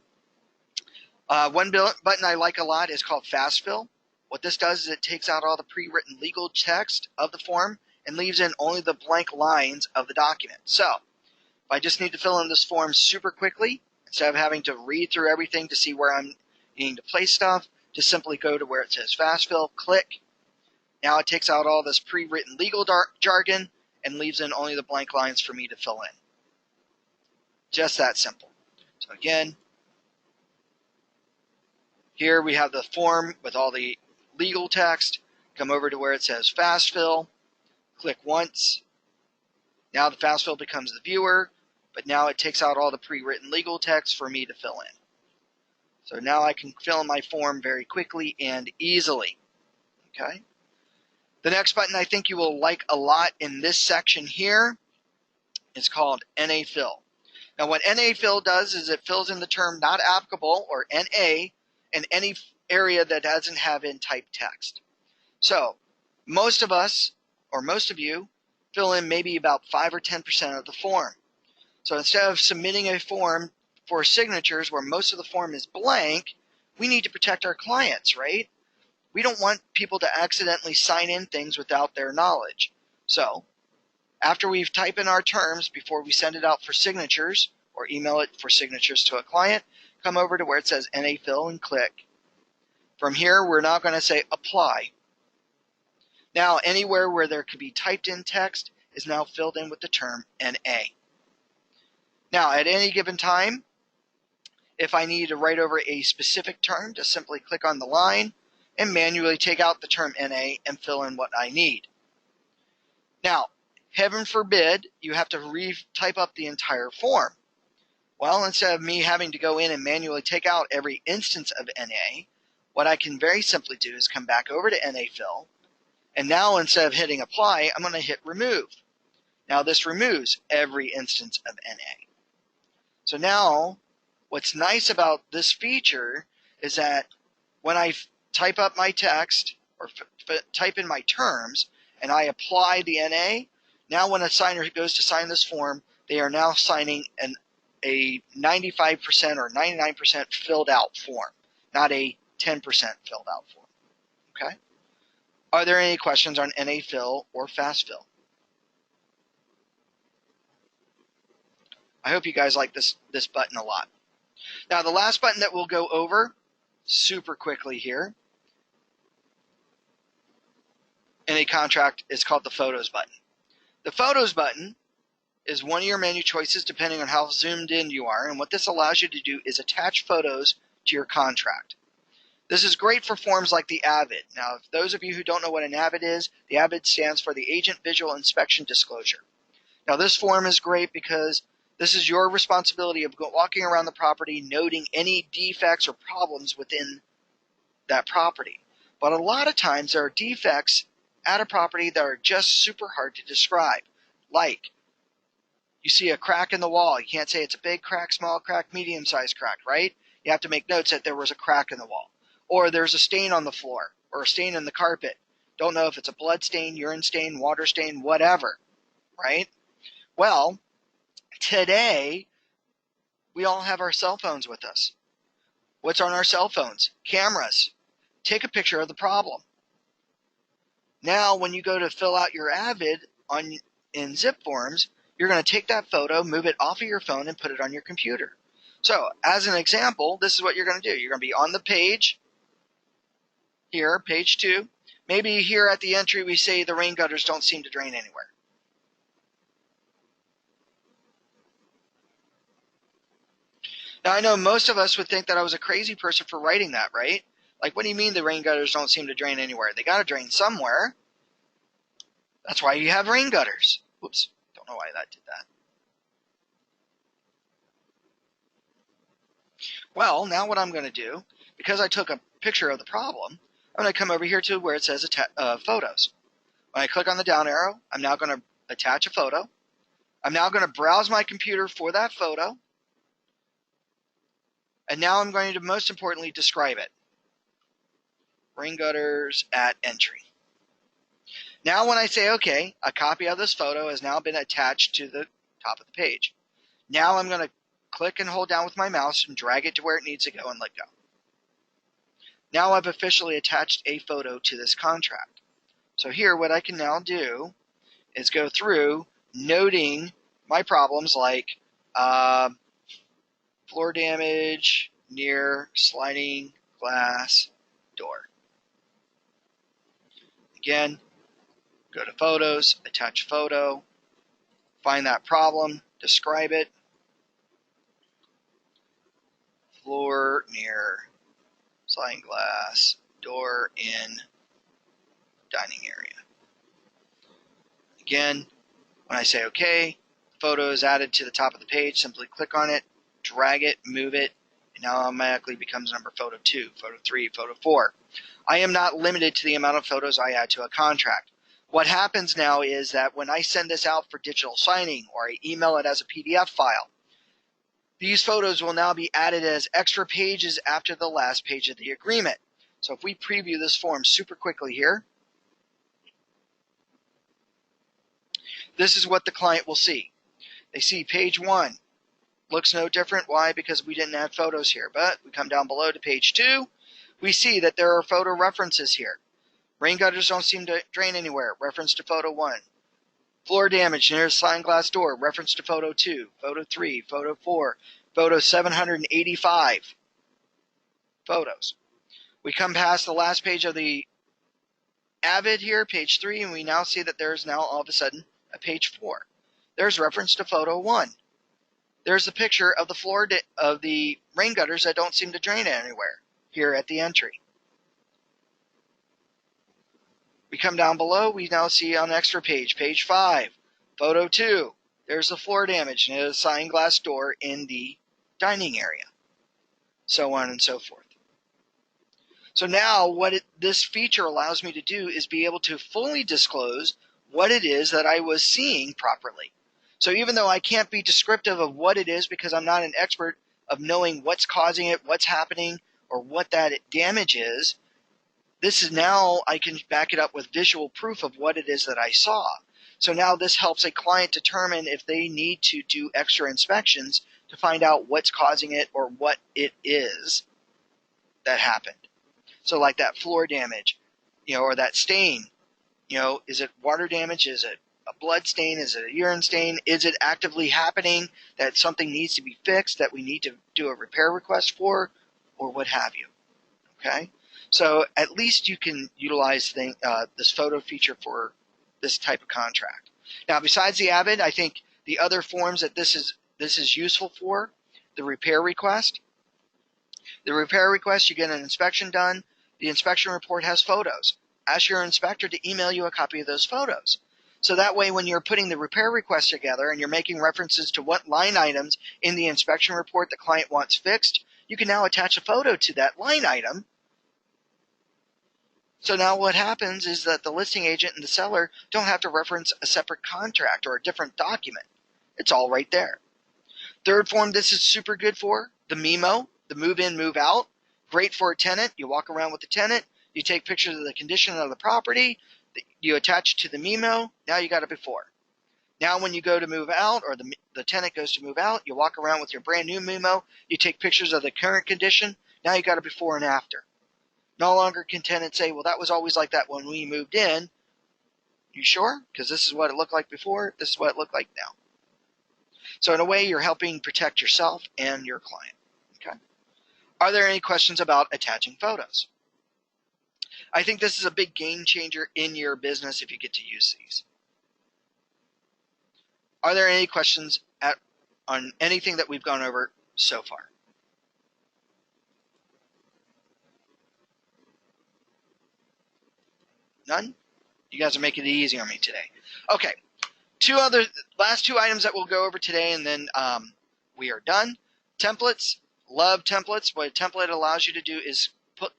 One button I like a lot is called Fast Fill. What this does is it takes out all the pre-written legal text of the form and leaves in only the blank lines of the document. So, if I just need to fill in this form super quickly, instead of having to read through everything to see where I'm needing to place stuff, just simply go to where it says Fast Fill, click. Now it takes out all this pre-written legal jargon and leaves in only the blank lines for me to fill in. Just that simple. So again, here we have the form with all the legal text. Come over to where it says Fast Fill. Click once. Now the Fast Fill becomes the viewer, but now it takes out all the pre-written legal text for me to fill in. So now I can fill in my form very quickly and easily. Okay. The next button I think you will like a lot in this section here is called NA Fill. Now what NA Fill does is it fills in the term not applicable, or NA, in any area that doesn't have in typed text. So most of us, or most of you, fill in maybe about 5 or 10% of the form. So instead of submitting a form for signatures where most of the form is blank, we need to protect our clients, right? We don't want people to accidentally sign in things without their knowledge. So after we've typed in our terms before we send it out for signatures or email it for signatures to a client, come over to where it says NA Fill and click. From here, we're now going to say Apply. Now, anywhere where there could be typed in text is now filled in with the term NA. Now, at any given time, if I need to write over a specific term, just simply click on the line and manually take out the term NA and fill in what I need. Now, heaven forbid you have to re-type up the entire form. Well, instead of me having to go in and manually take out every instance of NA, what I can very simply do is come back over to NA Fill, and now instead of hitting Apply, I'm going to hit Remove. Now this removes every instance of NA. So now, what's nice about this feature is that when I type up my text or type in my terms and I apply the NA, now when a signer goes to sign this form, they are now signing a 95% or 99% filled out form, not a 10% filled out form. Okay? Are there any questions on NA Fill or Fast Fill? I hope you guys like this button a lot. Now the last button that we'll go over super quickly here in a contract is called the Photos button. The Photos button is one of your menu choices depending on how zoomed in you are, and what this allows you to do is attach photos to your contract. This is great for forms like the AVID. Now, if those of you who don't know what an AVID is, the AVID stands for the Agent Visual Inspection Disclosure. Now this form is great because this is your responsibility of walking around the property, noting any defects or problems within that property. But a lot of times there are defects at a property that are just super hard to describe. Like, you see a crack in the wall. You can't say it's a big crack, small crack, medium-sized crack, right? You have to make notes that there was a crack in the wall. Or there's a stain on the floor, or a stain in the carpet. Don't know if it's a blood stain, urine stain, water stain, whatever, right? Well, today, we all have our cell phones with us. What's on our cell phones? Cameras. Take a picture of the problem. Now, when you go to fill out your AVID in ZipForms, you're going to take that photo, move it off of your phone, and put it on your computer. So as an example, this is what you're going to do. You're going to be on the page here, page 2. Maybe here at the entry we say the rain gutters don't seem to drain anywhere. Now I know most of us would think that I was a crazy person for writing that, right? Like, what do you mean the rain gutters don't seem to drain anywhere? They got to drain somewhere. That's why you have rain gutters. Whoops, don't know why that did that. Well, now what I'm going to do, because I took a picture of the problem, I'm going to come over here to where it says photos. When I click on the down arrow, I'm now going to attach a photo. I'm now going to browse my computer for that photo. And now I'm going to, most importantly, describe it. Rain gutters at entry. Now when I say OK, a copy of this photo has now been attached to the top of the page. Now I'm going to click and hold down with my mouse and drag it to where it needs to go and let go. Now I've officially attached a photo to this contract. So here what I can now do is go through noting my problems like floor damage near sliding glass door. Again, go to photos, attach photo, find that problem, describe it. Floor near sliding glass door in dining area. Again, when I say OK, the photo is added to the top of the page. Simply click on it, drag it, move it, and now automatically becomes number photo 2, photo 3, photo 4. I am not limited to the amount of photos I add to a contract. What happens now is that when I send this out for digital signing or I email it as a PDF file, these photos will now be added as extra pages after the last page of the agreement. So if we preview this form super quickly here, this is what the client will see. They see page 1. Looks no different. Why? Because we didn't add photos here. But we come down below to page 2. We see that there are photo references here. Rain gutters don't seem to drain anywhere. Reference to photo 1. Floor damage near a sliding glass door. Reference to photo 2, photo 3, photo 4, photo 785 photos. We come past the last page of the Avid here, page 3, and we now see that there's now all of a sudden a page 4. There's reference to photo 1. There's a picture of the floor of the rain gutters that don't seem to drain anywhere here at the entry. We come down below, we now see on the extra page, page 5, photo 2. There's the floor damage near the sliding glass door in the dining area, so on and so forth. So now what this feature allows me to do is be able to fully disclose what it is that I was seeing properly. So even though I can't be descriptive of what it is because I'm not an expert of knowing what's causing it, what's happening, or what that damage is, this is now I can back it up with visual proof of what it is that I saw. So now this helps a client determine if they need to do extra inspections to find out what's causing it or what it is that happened. So like that floor damage, or that stain, is it water damage? Is it a blood stain? Is it a urine stain? Is it actively happening that something needs to be fixed that we need to do a repair request for, or what have you? Okay. So at least you can utilize this photo feature for this type of contract. Now, besides the Avid, I think the other forms that this is useful for, the repair request. The repair request, you get an inspection done. The inspection report has photos. Ask your inspector to email you a copy of those photos. So that way when you're putting the repair request together and you're making references to what line items in the inspection report the client wants fixed, you can now attach a photo to that line item. So now what happens is that the listing agent and the seller don't have to reference a separate contract or a different document. It's all right there. Third form this is super good for, the memo, the move in, move out. Great for a tenant. You walk around with the tenant. You take pictures of the condition of the property. You attach it to the memo. Now you got a before. Now when you go to move out or the tenant goes to move out, you walk around with your brand new memo. You take pictures of the current condition. Now you got a before and after. No longer can tenants say, well, that was always like that when we moved in. You sure? Because this is what it looked like before. This is what it looked like now. So in a way, you're helping protect yourself and your client. Okay. Are there any questions about attaching photos? I think this is a big game changer in your business if you get to use these. Are there any questions on anything that we've gone over so far? None? You guys are making it easy on me today. Okay. Last two items that we'll go over today, and then we are done. Templates. Love templates. What a template allows you to do is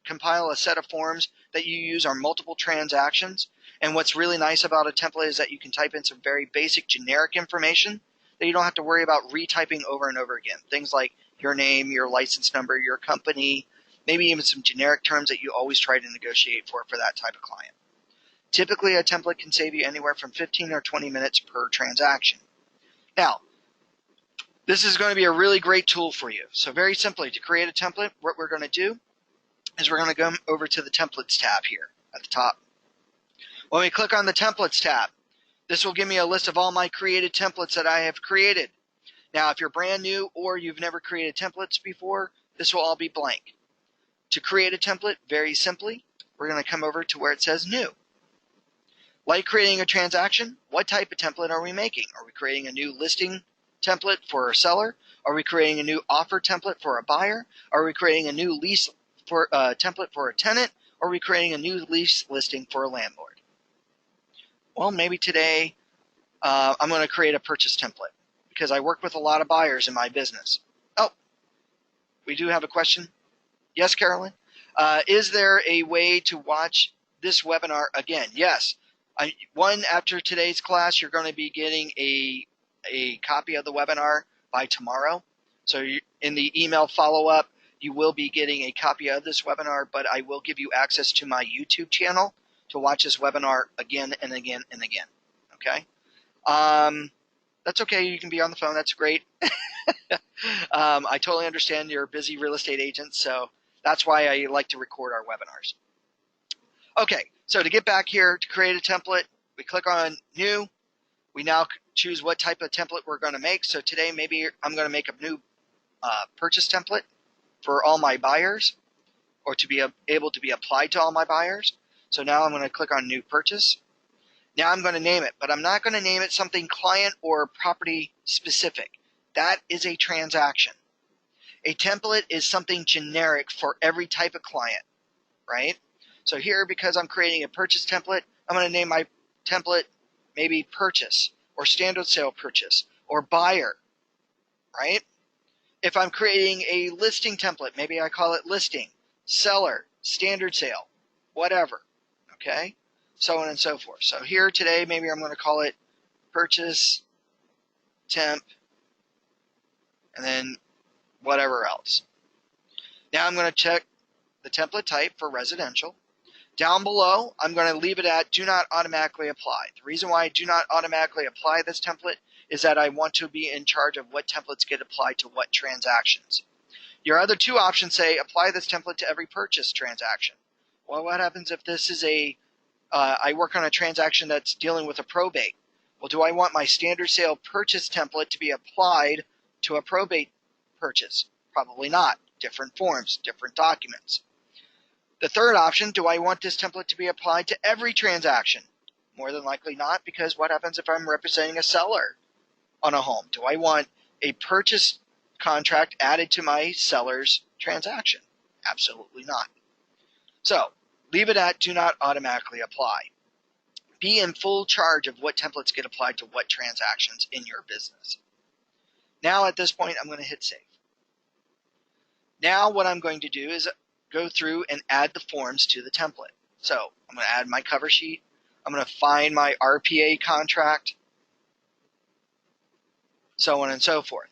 compile a set of forms that you use on multiple transactions. And what's really nice about a template is that you can type in some very basic generic information that you don't have to worry about retyping over and over again. Things like your name, your license number, your company, maybe even some generic terms that you always try to negotiate for that type of client. Typically, a template can save you anywhere from 15 or 20 minutes per transaction. Now, this is going to be a really great tool for you. So very simply, to create a template, what we're going to do is we're going to go over to the Templates tab here at the top. When we click on the Templates tab, this will give me a list of all my created templates that I have created. Now, if you're brand new or you've never created templates before, this will all be blank. To create a template, very simply, we're going to come over to where it says New. Like creating a transaction, what type of template are we making? Are we creating a new listing template for a seller? Are we creating a new offer template for a buyer? Are we creating a new lease template for a tenant? Or are we creating a new lease listing for a landlord? Well, maybe today I'm going to create a purchase template because I work with a lot of buyers in my business. Oh, we do have a question. Yes, Carolyn? Is there a way to watch this webinar again? Yes. After today's class, you're going to be getting a copy of the webinar by tomorrow. So in the email follow-up, you will be getting a copy of this webinar, but I will give you access to my YouTube channel to watch this webinar again and again and again. Okay? That's okay. You can be on the phone. That's great. I totally understand you're a busy real estate agent, so that's why I like to record our webinars. Okay, so to get back here, to create a template, we click on New. We now choose what type of template we're going to make. So today, maybe I'm going to make a new purchase template for all my buyers, or to be able to be applied to all my buyers. So now I'm going to click on New Purchase. Now I'm going to name it, but I'm not going to name it something client or property specific. That is a transaction. A template is something generic for every type of client, right? So here, because I'm creating a purchase template, I'm going to name my template maybe purchase or standard sale purchase or buyer, right? If I'm creating a listing template, maybe I call it listing, seller, standard sale, whatever, okay? So on and so forth. So here today, maybe I'm going to call it purchase, temp, and then whatever else. Now I'm going to check the template type for residential. Down below, I'm going to leave it at do not automatically apply. The reason why I do not automatically apply this template is that I want to be in charge of what templates get applied to what transactions. Your other two options say apply this template to every purchase transaction. Well, what happens if this is I work on a transaction that's dealing with a probate? Well, do I want my standard sale purchase template to be applied to a probate purchase? Probably not. Different forms, different documents. The third option, do I want this template to be applied to every transaction? More than likely not, because what happens if I'm representing a seller on a home? Do I want a purchase contract added to my seller's transaction? Absolutely not. So leave it at do not automatically apply. Be in full charge of what templates get applied to what transactions in your business. Now at this point, I'm going to hit save. Now what I'm going to do is go through and add the forms to the template. So I'm going to add my cover sheet. I'm going to find my RPA contract, so on and so forth.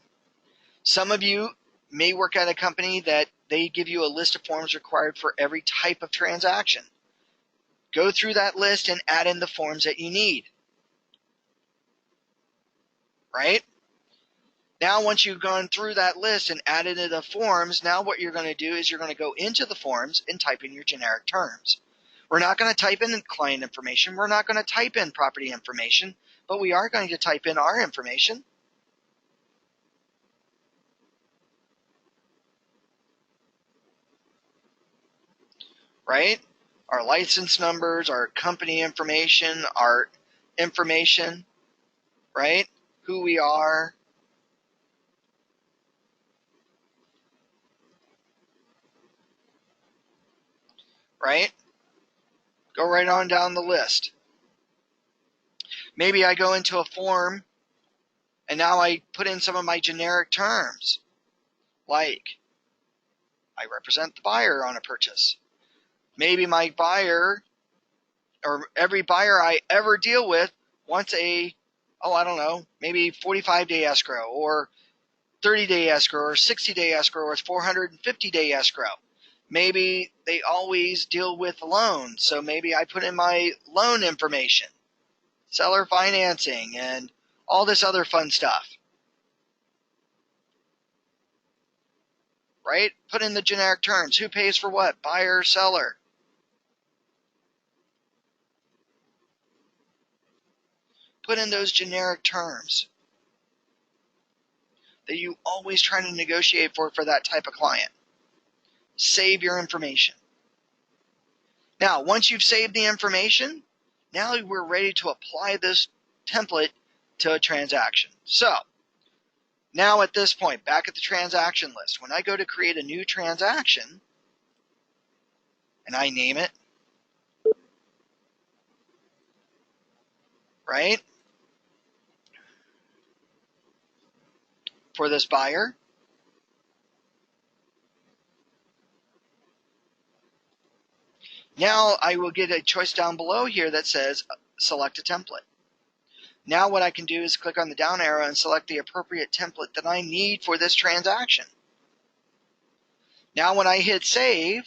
Some of you may work at a company that they give you a list of forms required for every type of transaction. Go through that list and add in the forms that you need. Right? Now, once you've gone through that list and added in the forms, now what you're going to do is you're going to go into the forms and type in your generic terms. We're not going to type in client information. We're not going to type in property information, but we are going to type in our information. right? Our license numbers, our company information, our information, right? Who we are. Right? Go right on down the list. Maybe I go into a form and now I put in some of my generic terms, like I represent the buyer on a purchase. Maybe my buyer, or every buyer I ever deal with, wants maybe 45-day escrow, or 30-day escrow, or 60-day escrow, or 450-day escrow. Maybe they always deal with loans, so maybe I put in my loan information, seller financing, and all this other fun stuff. Right? Put in the generic terms. Who pays for what? Buyer, seller. Put in those generic terms that you always try to negotiate for that type of client. Save your information. Now, once you've saved the information, now we're ready to apply this template to a transaction. So, now at this point, back at the transaction list, when I go to create a new transaction, and I name it, right, for this buyer, now I will get a choice down below here that says select a template. Now what I can do is click on the down arrow and select the appropriate template that I need for this transaction. Now when I hit save,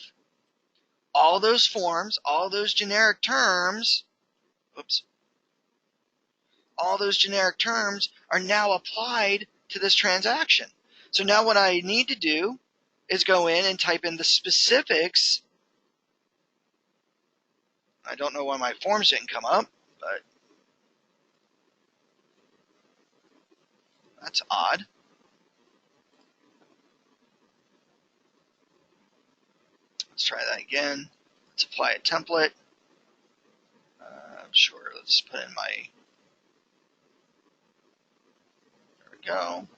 all those forms, all those generic terms, all those generic terms are now applied to this transaction. So now what I need to do is go in and type in the specifics. I don't know why my forms didn't come up, but that's odd. Let's try that again. Let's apply a template. Sure, let's put in my, there we go.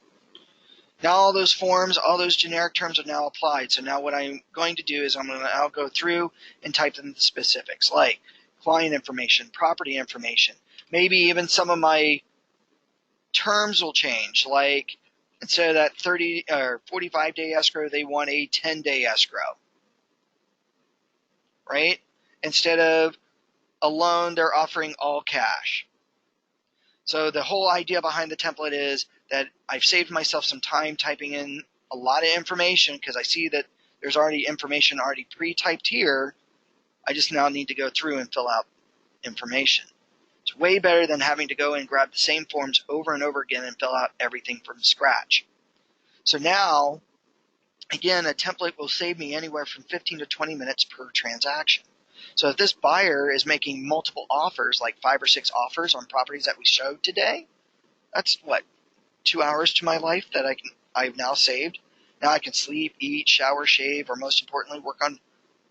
Now all those forms, all those generic terms are now applied. So now what I'm going to do is I'll go through and type in the specifics, like client information, property information. Maybe even some of my terms will change, like instead of that 30 or 45-day escrow, they want a 10-day escrow, right? Instead of a loan, they're offering all cash. So the whole idea behind the template is that I've saved myself some time typing in a lot of information because I see that there's already information already pre-typed here. I just now need to go through and fill out information. It's way better than having to go and grab the same forms over and over again and fill out everything from scratch. So now, again, a template will save me anywhere from 15 to 20 minutes per transaction. So if this buyer is making multiple offers, like 5 or 6 offers on properties that we showed today, that's what, 2 hours to my life that I've now saved. Now I can sleep, eat, shower, shave, or most importantly, work on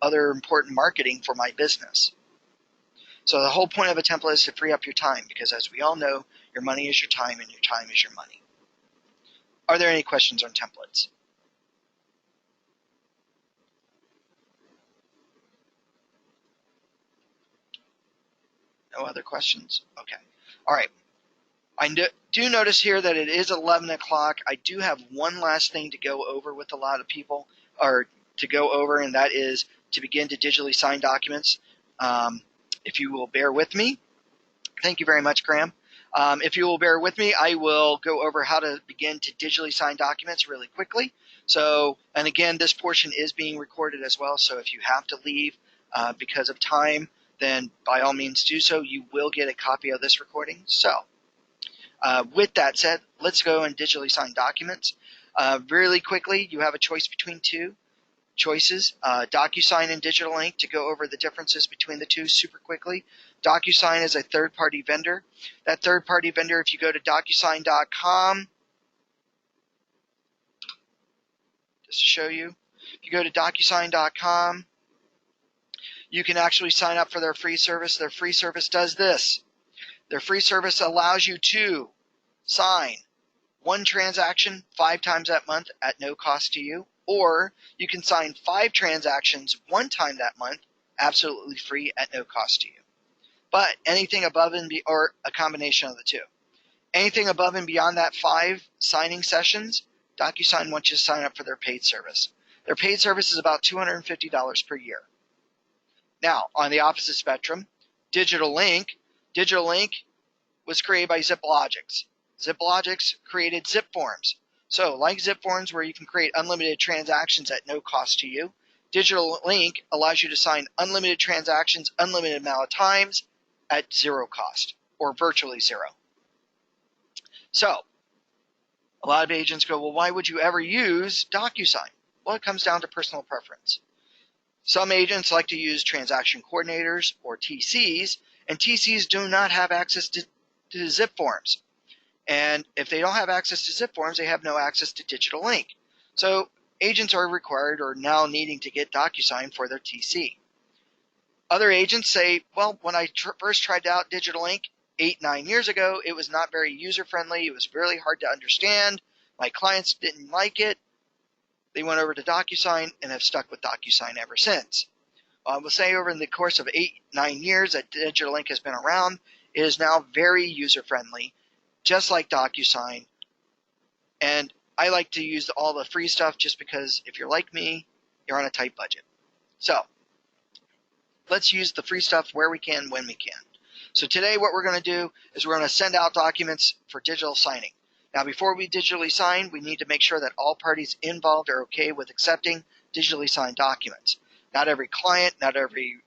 other important marketing for my business. So the whole point of a template is to free up your time because, as we all know, your money is your time and your time is your money. Are there any questions on templates? No other questions? Okay. All right. I do notice here that it is 11 o'clock. I do have one last thing to go over with a lot of people, or to go over, and that is to begin to digitally sign documents. If you will bear with me. Thank you very much, Graham. If you will bear with me, I will go over how to begin to digitally sign documents really quickly. So, and again, this portion is being recorded as well, so if you have to leave because of time, then by all means do so. You will get a copy of this recording. So, with that said, let's go and digitally sign documents. Really quickly, you have a choice between two choices, DocuSign and Digital Ink, to go over the differences between the two super quickly. DocuSign is a third-party vendor. That third-party vendor, if you go to DocuSign.com, just to show you, if you go to DocuSign.com, You can actually sign up for their free service. Their free service does this. Their free service allows you to sign one transaction 5 times that month at no cost to you, or you can sign 5 transactions 1 time that month absolutely free at no cost to you. But anything above and or a combination of the two. Anything above and beyond that 5 signing sessions, DocuSign wants you to sign up for their paid service. Their paid service is about $250 per year. Now, on the opposite spectrum, Digital Link was created by ZipLogics. ZipLogics created ZipForms. So, like ZipForms, where you can create unlimited transactions at no cost to you, Digital Link allows you to sign unlimited transactions, unlimited amount of times at 0 cost, or virtually 0. So, a lot of agents go, well, why would you ever use DocuSign? Well, it comes down to personal preference. Some agents like to use transaction coordinators, or TCs, and TCs do not have access to ZipForms. And if they don't have access to ZipForms, they have no access to Digital Link. So agents are required or now needing to get DocuSign for their TC. Other agents say, well, when I first tried out Digital Link 8-9 years ago, it was not very user-friendly. It was really hard to understand. My clients didn't like it. They went over to DocuSign and have stuck with DocuSign ever since. I will say over in the course of 8-9 years that Digital Link has been around, it is now very user-friendly, just like DocuSign. And I like to use all the free stuff just because if you're like me, you're on a tight budget. So let's use the free stuff where we can, when we can. So today what we're going to do is we're going to send out documents for digital signing. Now before we digitally sign, we need to make sure that all parties involved are okay with accepting digitally signed documents. Not every client, not every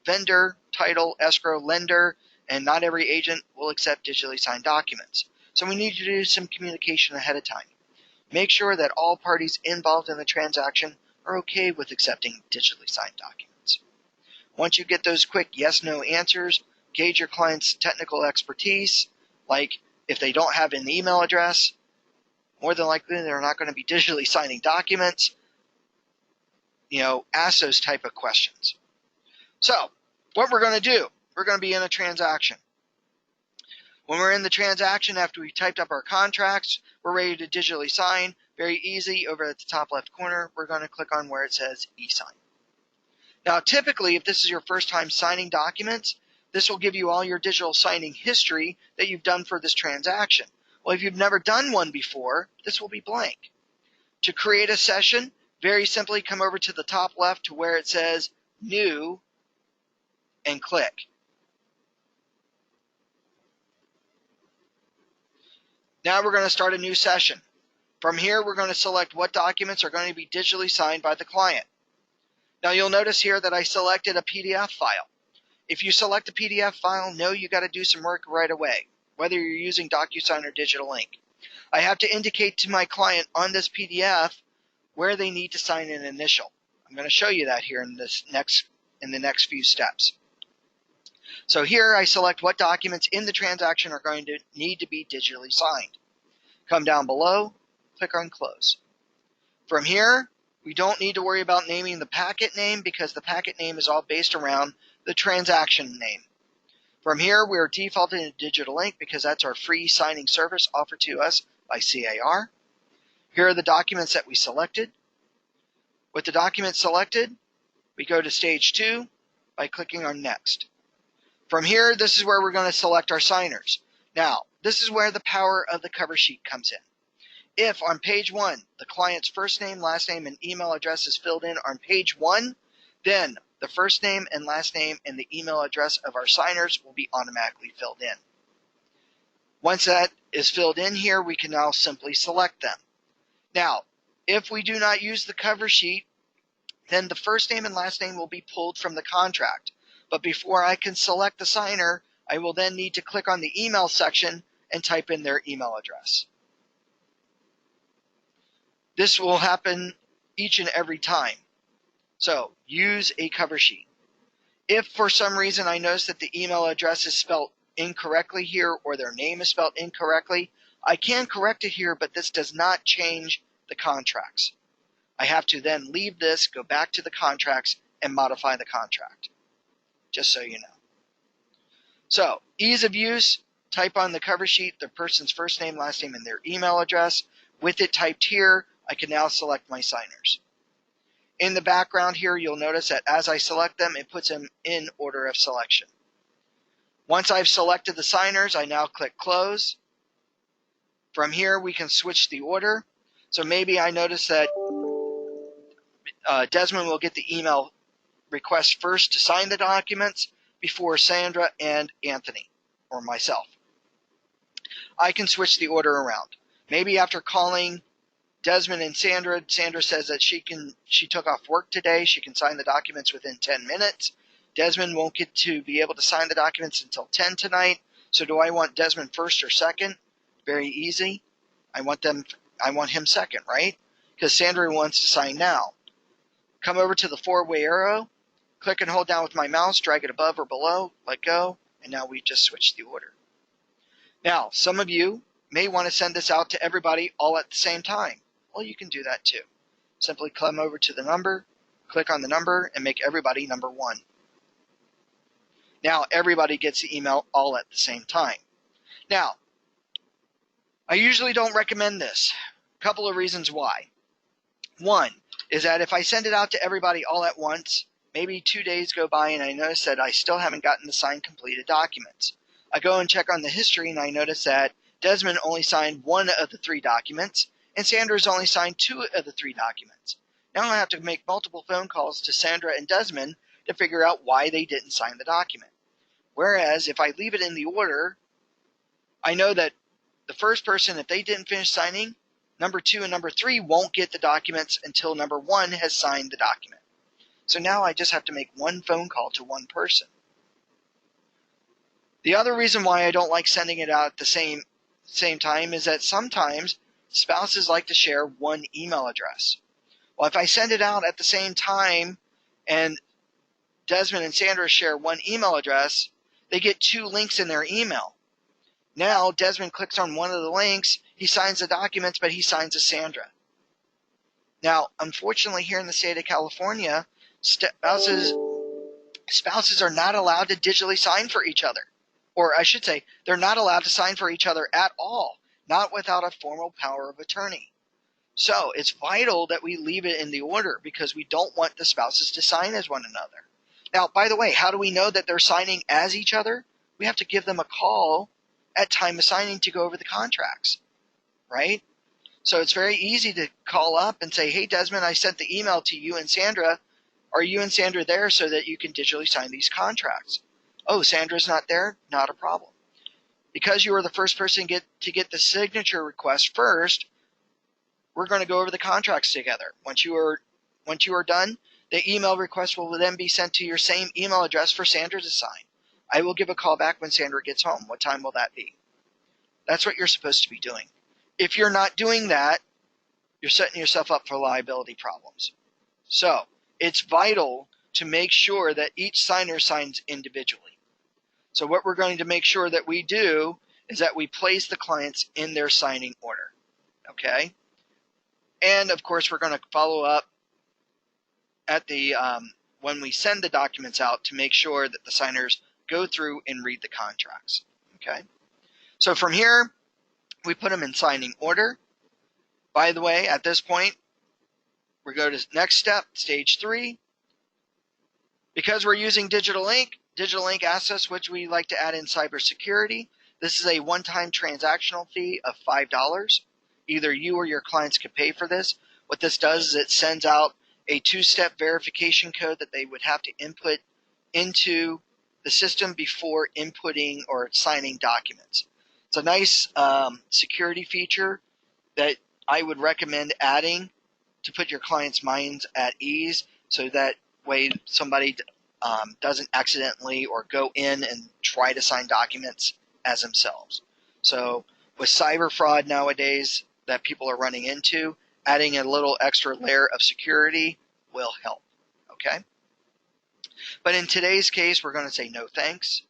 vendor, title, escrow, lender, and not every agent will accept digitally signed documents. So we need to do some communication ahead of time. Make sure that all parties involved in the transaction are okay with accepting digitally signed documents. Once you get those quick yes-no answers, gauge your client's technical expertise. Like if they don't have an email address, more than likely they're not going to be digitally signing documents. Ask those type of questions. So what we're going to do, we're going to be in a transaction. When we're in the transaction, after we've typed up our contracts, we're ready to digitally sign. Very easy. Over at the top left corner, we're going to click on where it says e-sign. Now, typically, if this is your first time signing documents, this will give you all your digital signing history that you've done for this transaction. Well, if you've never done one before, this will be blank. To create a session, very simply come over to the top left to where it says New and click. Now we're going to start a new session. From here, we're going to select what documents are going to be digitally signed by the client. Now you'll notice here that I selected a PDF file. If you select a PDF file, know you got to do some work right away, whether you're using DocuSign or Digital Link. I have to indicate to my client on this PDF where they need to sign an initial. I'm going to show you that here in the next few steps. So here I select what documents in the transaction are going to need to be digitally signed. Come down below, click on Close. From here, we don't need to worry about naming the packet name because the packet name is all based around the transaction name. From here, we're defaulting to Digital Link because that's our free signing service offered to us by CAR. Here are the documents that we selected. With the documents selected, we go to Stage 2 by clicking on Next. From here, this is where we're going to select our signers. Now, this is where the power of the cover sheet comes in. If on page 1, the client's first name, last name, and email address is filled in on page 1, then the first name and last name and the email address of our signers will be automatically filled in. Once that is filled in here, we can now simply select them. Now, if we do not use the cover sheet, then the first name and last name will be pulled from the contract. But before I can select the signer, I will then need to click on the email section and type in their email address. This will happen each and every time. So use a cover sheet. If for some reason I notice that the email address is spelled incorrectly here or their name is spelled incorrectly, I can correct it here, but this does not change the contracts. I have to then leave this, go back to the contracts, and modify the contract, just so you know. So, ease of use, type on the cover sheet the person's first name, last name, and their email address. With it typed here, I can now select my signers. In the background here, you'll notice that as I select them, it puts them in order of selection. Once I've selected the signers, I now click Close. From here, we can switch the order. So maybe I notice that Desmond will get the email request first to sign the documents before Sandra and Anthony, or myself. I can switch the order around. Maybe after calling Desmond and Sandra says that she took off work today. She can sign the documents within 10 minutes. Desmond won't get to be able to sign the documents until 10 tonight. So do I want Desmond first or second? Very easy. I want him second, right? Because Sandra wants to sign now. Come over to the four-way arrow, click and hold down with my mouse, drag it above or below, let go, and now we just switched the order. Now, some of you may want to send this out to everybody all at the same time. Well, you can do that too. Simply come over to the number, click on the number, and make everybody number 1. Now, everybody gets the email all at the same time. Now, I usually don't recommend this. A couple of reasons why. One is that if I send it out to everybody all at once, maybe 2 days go by and I notice that I still haven't gotten the signed completed documents. I go and check on the history and I notice that Desmond only signed 1 of the 3 documents and Sandra's only signed 2 of the 3 documents. Now I have to make multiple phone calls to Sandra and Desmond to figure out why they didn't sign the document. Whereas if I leave it in the order, I know that the first person, if they didn't finish signing, number 2 and number 3 won't get the documents until number 1 has signed the document. So now I just have to make 1 phone call to 1 person. The other reason why I don't like sending it out at the same time is that sometimes spouses like to share 1 email address. Well, if I send it out at the same time and Desmond and Sandra share 1 email address, they get 2 links in their email. Now Desmond clicks on one of the links, he signs the documents, but he signs as Sandra. Now, unfortunately, here in the state of California, spouses are not allowed to digitally sign for each other. Or I should say, they're not allowed to sign for each other at all, not without a formal power of attorney. So it's vital that we leave it in the order because we don't want the spouses to sign as one another. Now, by the way, how do we know that they're signing as each other? We have to give them a call at time of signing to go over the contracts, right? So it's very easy to call up and say, hey, Desmond, I sent the email to you and Sandra. Are you and Sandra there so that you can digitally sign these contracts? Oh, Sandra's not there? Not a problem. Because you were the first person to get the signature request first, we're going to go over the contracts together. Once you are done, the email request will then be sent to your same email address for Sandra to sign. I will give a call back when Sandra gets home. What time will that be? That's what you're supposed to be doing. If you're not doing that, you're setting yourself up for liability problems. So it's vital to make sure that each signer signs individually. So what we're going to make sure that we do is that we place the clients in their signing order. Okay? And of course, we're going to follow up at the when we send the documents out to make sure that the signers go through and read the contracts. Okay? So from here, we put them in signing order. By the way, at this point, we go to next step, stage 3. Because we're using Digital Ink asks us which we like to add in cybersecurity. This is a one-time transactional fee of $5. Either you or your clients can pay for this. What this does is it sends out a 2-step verification code that they would have to input into the system before inputting or signing documents. It's a nice security feature that I would recommend adding to put your clients' minds at ease so that way somebody doesn't accidentally or go in and try to sign documents as themselves. So with cyber fraud nowadays that people are running into, adding a little extra layer of security will help. Okay? But in today's case, we're going to say no thanks.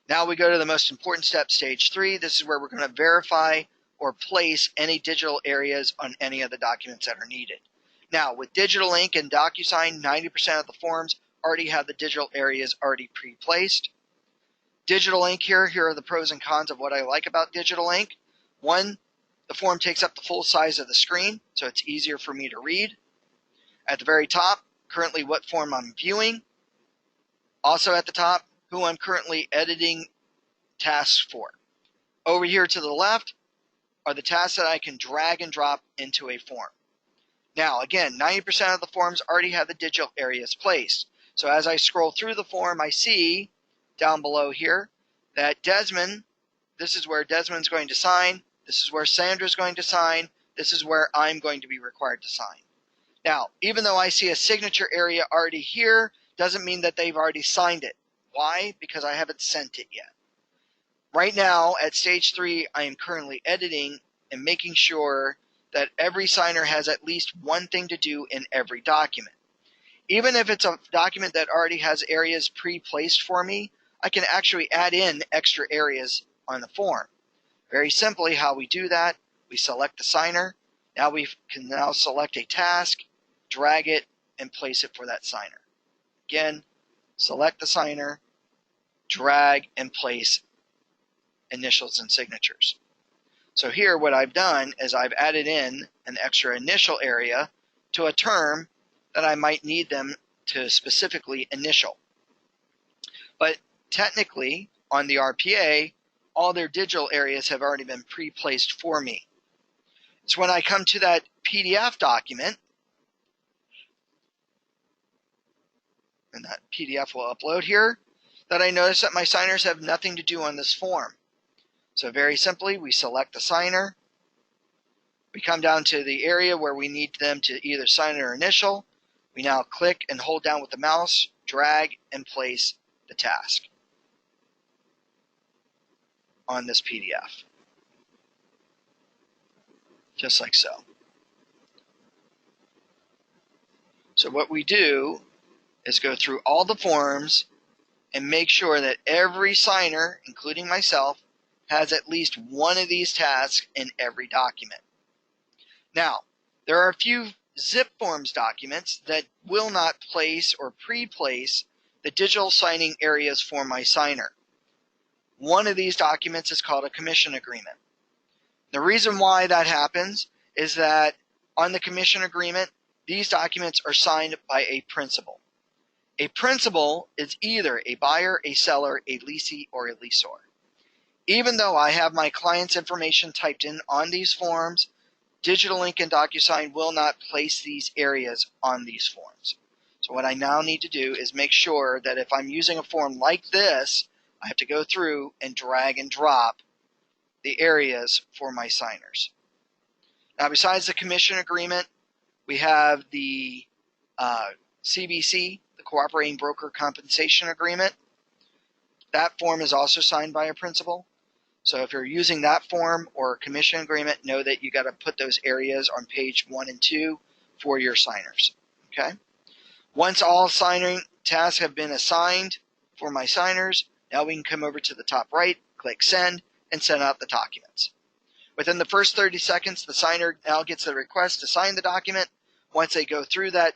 Now we go to the most important step, stage 3. This is where we're going to verify or place any digital areas on any of the documents that are needed. Now, with digital ink and DocuSign, 90% of the forms already have the digital areas already pre-placed. Digital ink here are the pros and cons of what I like about digital ink. One, the form takes up the full size of the screen, so it's easier for me to read. At the very top, currently what form I'm viewing. Also at the top, who I'm currently editing tasks for. Over here to the left are the tasks that I can drag and drop into a form. Now, again, 90% of the forms already have the digital areas placed. So as I scroll through the form, I see down below here that Desmond, this is where Desmond's going to sign. This is where Sandra's going to sign. This is where I'm going to be required to sign. Now, even though I see a signature area already here, doesn't mean that they've already signed it. Why? Because I haven't sent it yet. Right now, at stage 3, I am currently editing and making sure that every signer has at least one thing to do in every document. Even if it's a document that already has areas pre-placed for me, I can actually add in extra areas on the form. Very simply, how we do that, we select the signer. Now we can now select a task, drag it, and place it for that signer. Again, select the signer, drag, and place initials and signatures. So here what I've done is I've added in an extra initial area to a term that I might need them to specifically initial. But technically, on the RPA, all their digital areas have already been pre-placed for me. So when I come to that PDF document, and that PDF will upload here, that I notice that my signers have nothing to do on this form. So very simply, we select the signer. We come down to the area where we need them to either sign or initial. We now click and hold down with the mouse, drag, and place the task on this PDF. Just like so. So what we do is go through all the forms and make sure that every signer, including myself, has at least one of these tasks in every document. Now, there are a few ZipForms documents that will not place or pre-place the digital signing areas for my signer. One of these documents is called a commission agreement. The reason why that happens is that on the commission agreement, these documents are signed by a principal. A principal is either a buyer, a seller, a leasee, or a leaseor. Even though I have my client's information typed in on these forms, Digital Ink and DocuSign will not place these areas on these forms. So what I now need to do is make sure that if I'm using a form like this, I have to go through and drag and drop the areas for my signers. Now, besides the commission agreement, we have the CBC, the Cooperating Broker Compensation Agreement. That form is also signed by a principal. So if you're using that form or commission agreement, know that you got to put those areas on page 1 and 2 for your signers. Okay. Once all signing tasks have been assigned for my signers, now we can come over to the top right, click send, and send out the documents. Within the first 30 seconds, the signer now gets the request to sign the document. Once they go through the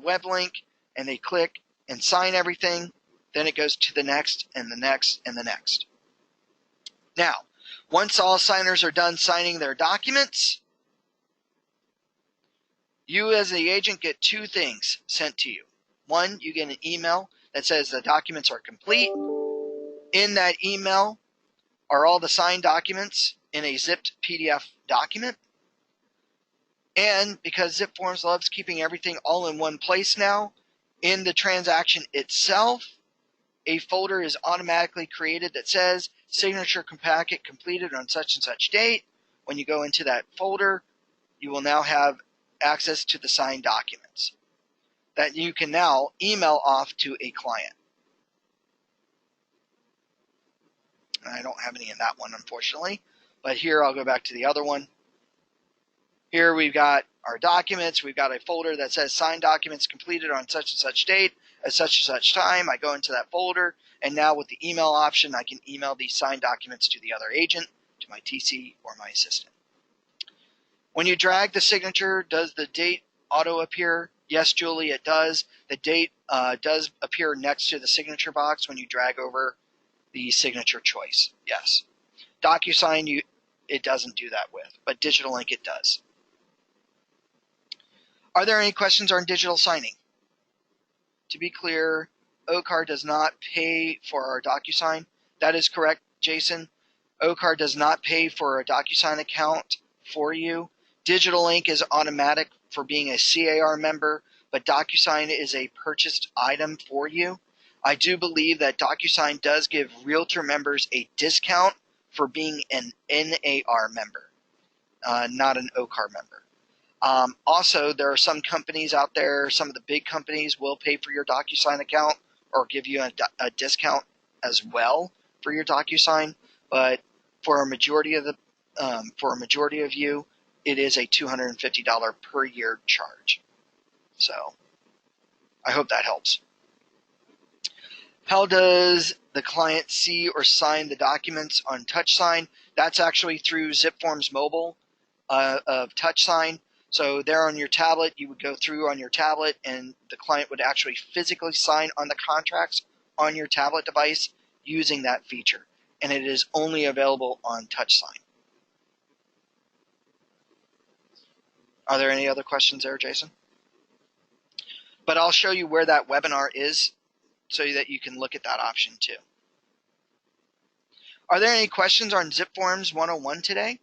web link and they click and sign everything, then it goes to the next and the next and the next. Now, once all signers are done signing their documents, you as the agent get 2 things sent to you. One, you get an email that says the documents are complete. In that email are all the signed documents in a zipped PDF document. And because ZipForms loves keeping everything all in one place now, in the transaction itself, a folder is automatically created that says signature packet completed on such and such date. When you go into that folder, you will now have access to the signed documents that you can now email off to a client. And I don't have any in that one, unfortunately, but here I'll go back to the other one. Here we've got our documents. We've got a folder that says signed documents completed on such and such date at such and such time. I go into that folder, and now with the email option, I can email these signed documents to the other agent, to my TC, or my assistant. When you drag the signature, does the date auto appear? Yes, Julie, it does. The date does appear next to the signature box when you drag over the signature choice. Yes. DocuSign, it doesn't do that with, but Digital Ink it does. Are there any questions on digital signing? To be clear, OCAR does not pay for our DocuSign. That is correct, Jason. OCAR does not pay for a DocuSign account for you. Digital Ink is automatic for being a CAR member, but DocuSign is a purchased item for you. I do believe that DocuSign does give Realtor members a discount for being an NAR member, not an OCAR member. Also, there are some companies out there, some of the big companies will pay for your DocuSign account or give you a discount as well for your DocuSign, but for a majority of you, it is a $250 per year charge. So I hope that helps. How does the client see or sign the documents on TouchSign? That's actually through ZipForm's mobile of TouchSign. So there on your tablet, you would go through on your tablet and the client would actually physically sign on the contracts on your tablet device using that feature. And it is only available on TouchSign. Are there any other questions there, Jason? But I'll show you where that webinar is so that you can look at that option too. Are there any questions on ZipForms 101 today?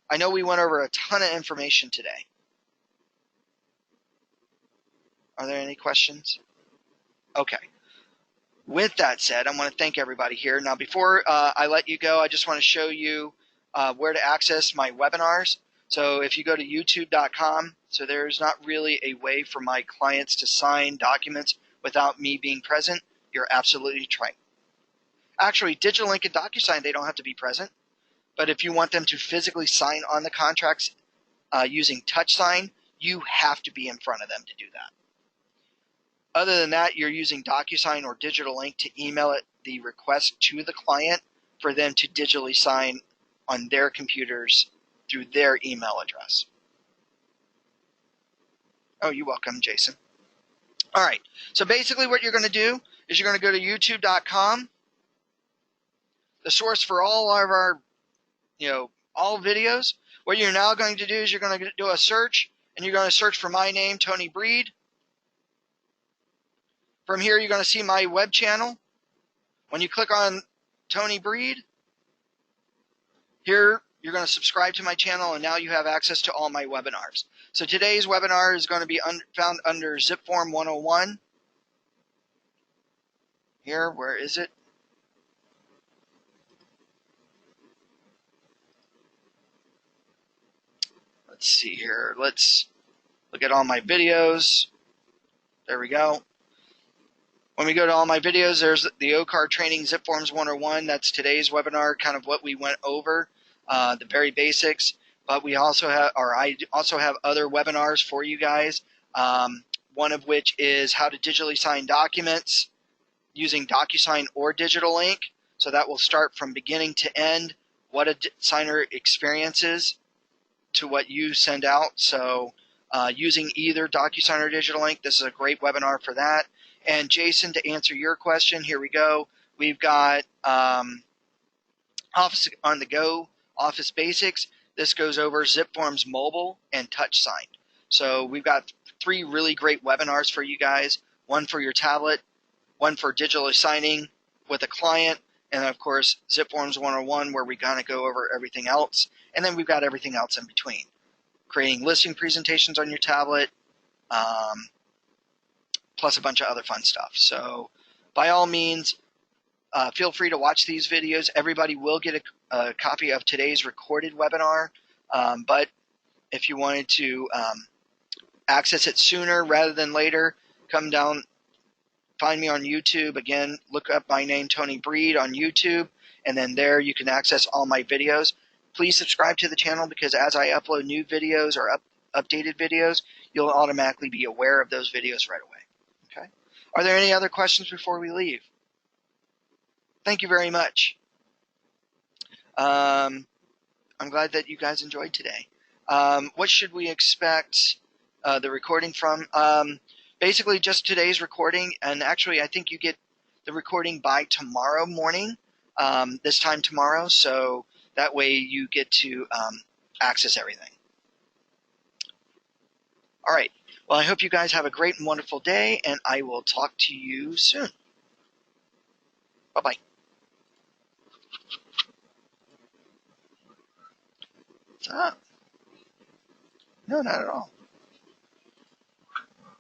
I know we went over a ton of information today. Are there any questions? Okay. With that said, I want to thank everybody here. Now, before I let you go, I just want to show you where to access my webinars. So if you go to youtube.com, so there's not really a way for my clients to sign documents without me being present. You're absolutely right. Actually, Digital Ink and DocuSign, they don't have to be present. But if you want them to physically sign on the contracts using TouchSign, you have to be in front of them to do that. Other than that, you're using DocuSign or Digital Ink to email it the request to the client for them to digitally sign on their computers through their email address. Oh, you're welcome, Jason. All right. So basically what you're going to do is you're going to go to youtube.com. The source for all of our, all videos. What you're now going to do is you're going to do a search, and you're going to search for my name, Tony Bried. From here, you're going to see my web channel. When you click on Tony Bried, here you're going to subscribe to my channel, and now you have access to all my webinars. So today's webinar is going to be found under ZipForm 101. Here, where is it? Let's see here. Let's look at all my videos. There we go. When we go to all my videos, there's the OCAR Training ZipForms 101. That's today's webinar, kind of what we went over, the very basics. But we also have, I also have other webinars for you guys. One of which is how to digitally sign documents using DocuSign or Digital Ink. So that will start from beginning to end, what a signer experiences to what you send out. So using either DocuSign or Digital Ink, this is a great webinar for that. And Jason, to answer your question, here we go. We've got Office on the Go, Office Basics. This goes over ZipForms Mobile and TouchSign. So we've got 3 really great webinars for you guys. One for your tablet, one for digitally signing with a client, and of course ZipForms 101, where we kind of go over everything else. And then we've got everything else in between. Creating listing presentations on your tablet, plus a bunch of other fun stuff. So by all means, feel free to watch these videos. Everybody will get a copy of today's recorded webinar, but if you wanted to access it sooner rather than later, come down, find me on YouTube. Again, look up my name, Tony Bried, on YouTube, and then there you can access all my videos. Please subscribe to the channel, because as I upload new videos or updated videos, you'll automatically be aware of those videos right away. Okay. Are there any other questions before we leave? Thank you very much. I'm glad that you guys enjoyed today. What should we expect the recording from. Basically just today's recording, and actually I think you get the recording by tomorrow morning, this time tomorrow, so that way you get to access everything. All right. Well, I hope you guys have a great and wonderful day, and I will talk to you soon. Bye-bye. What's up? No, not at all.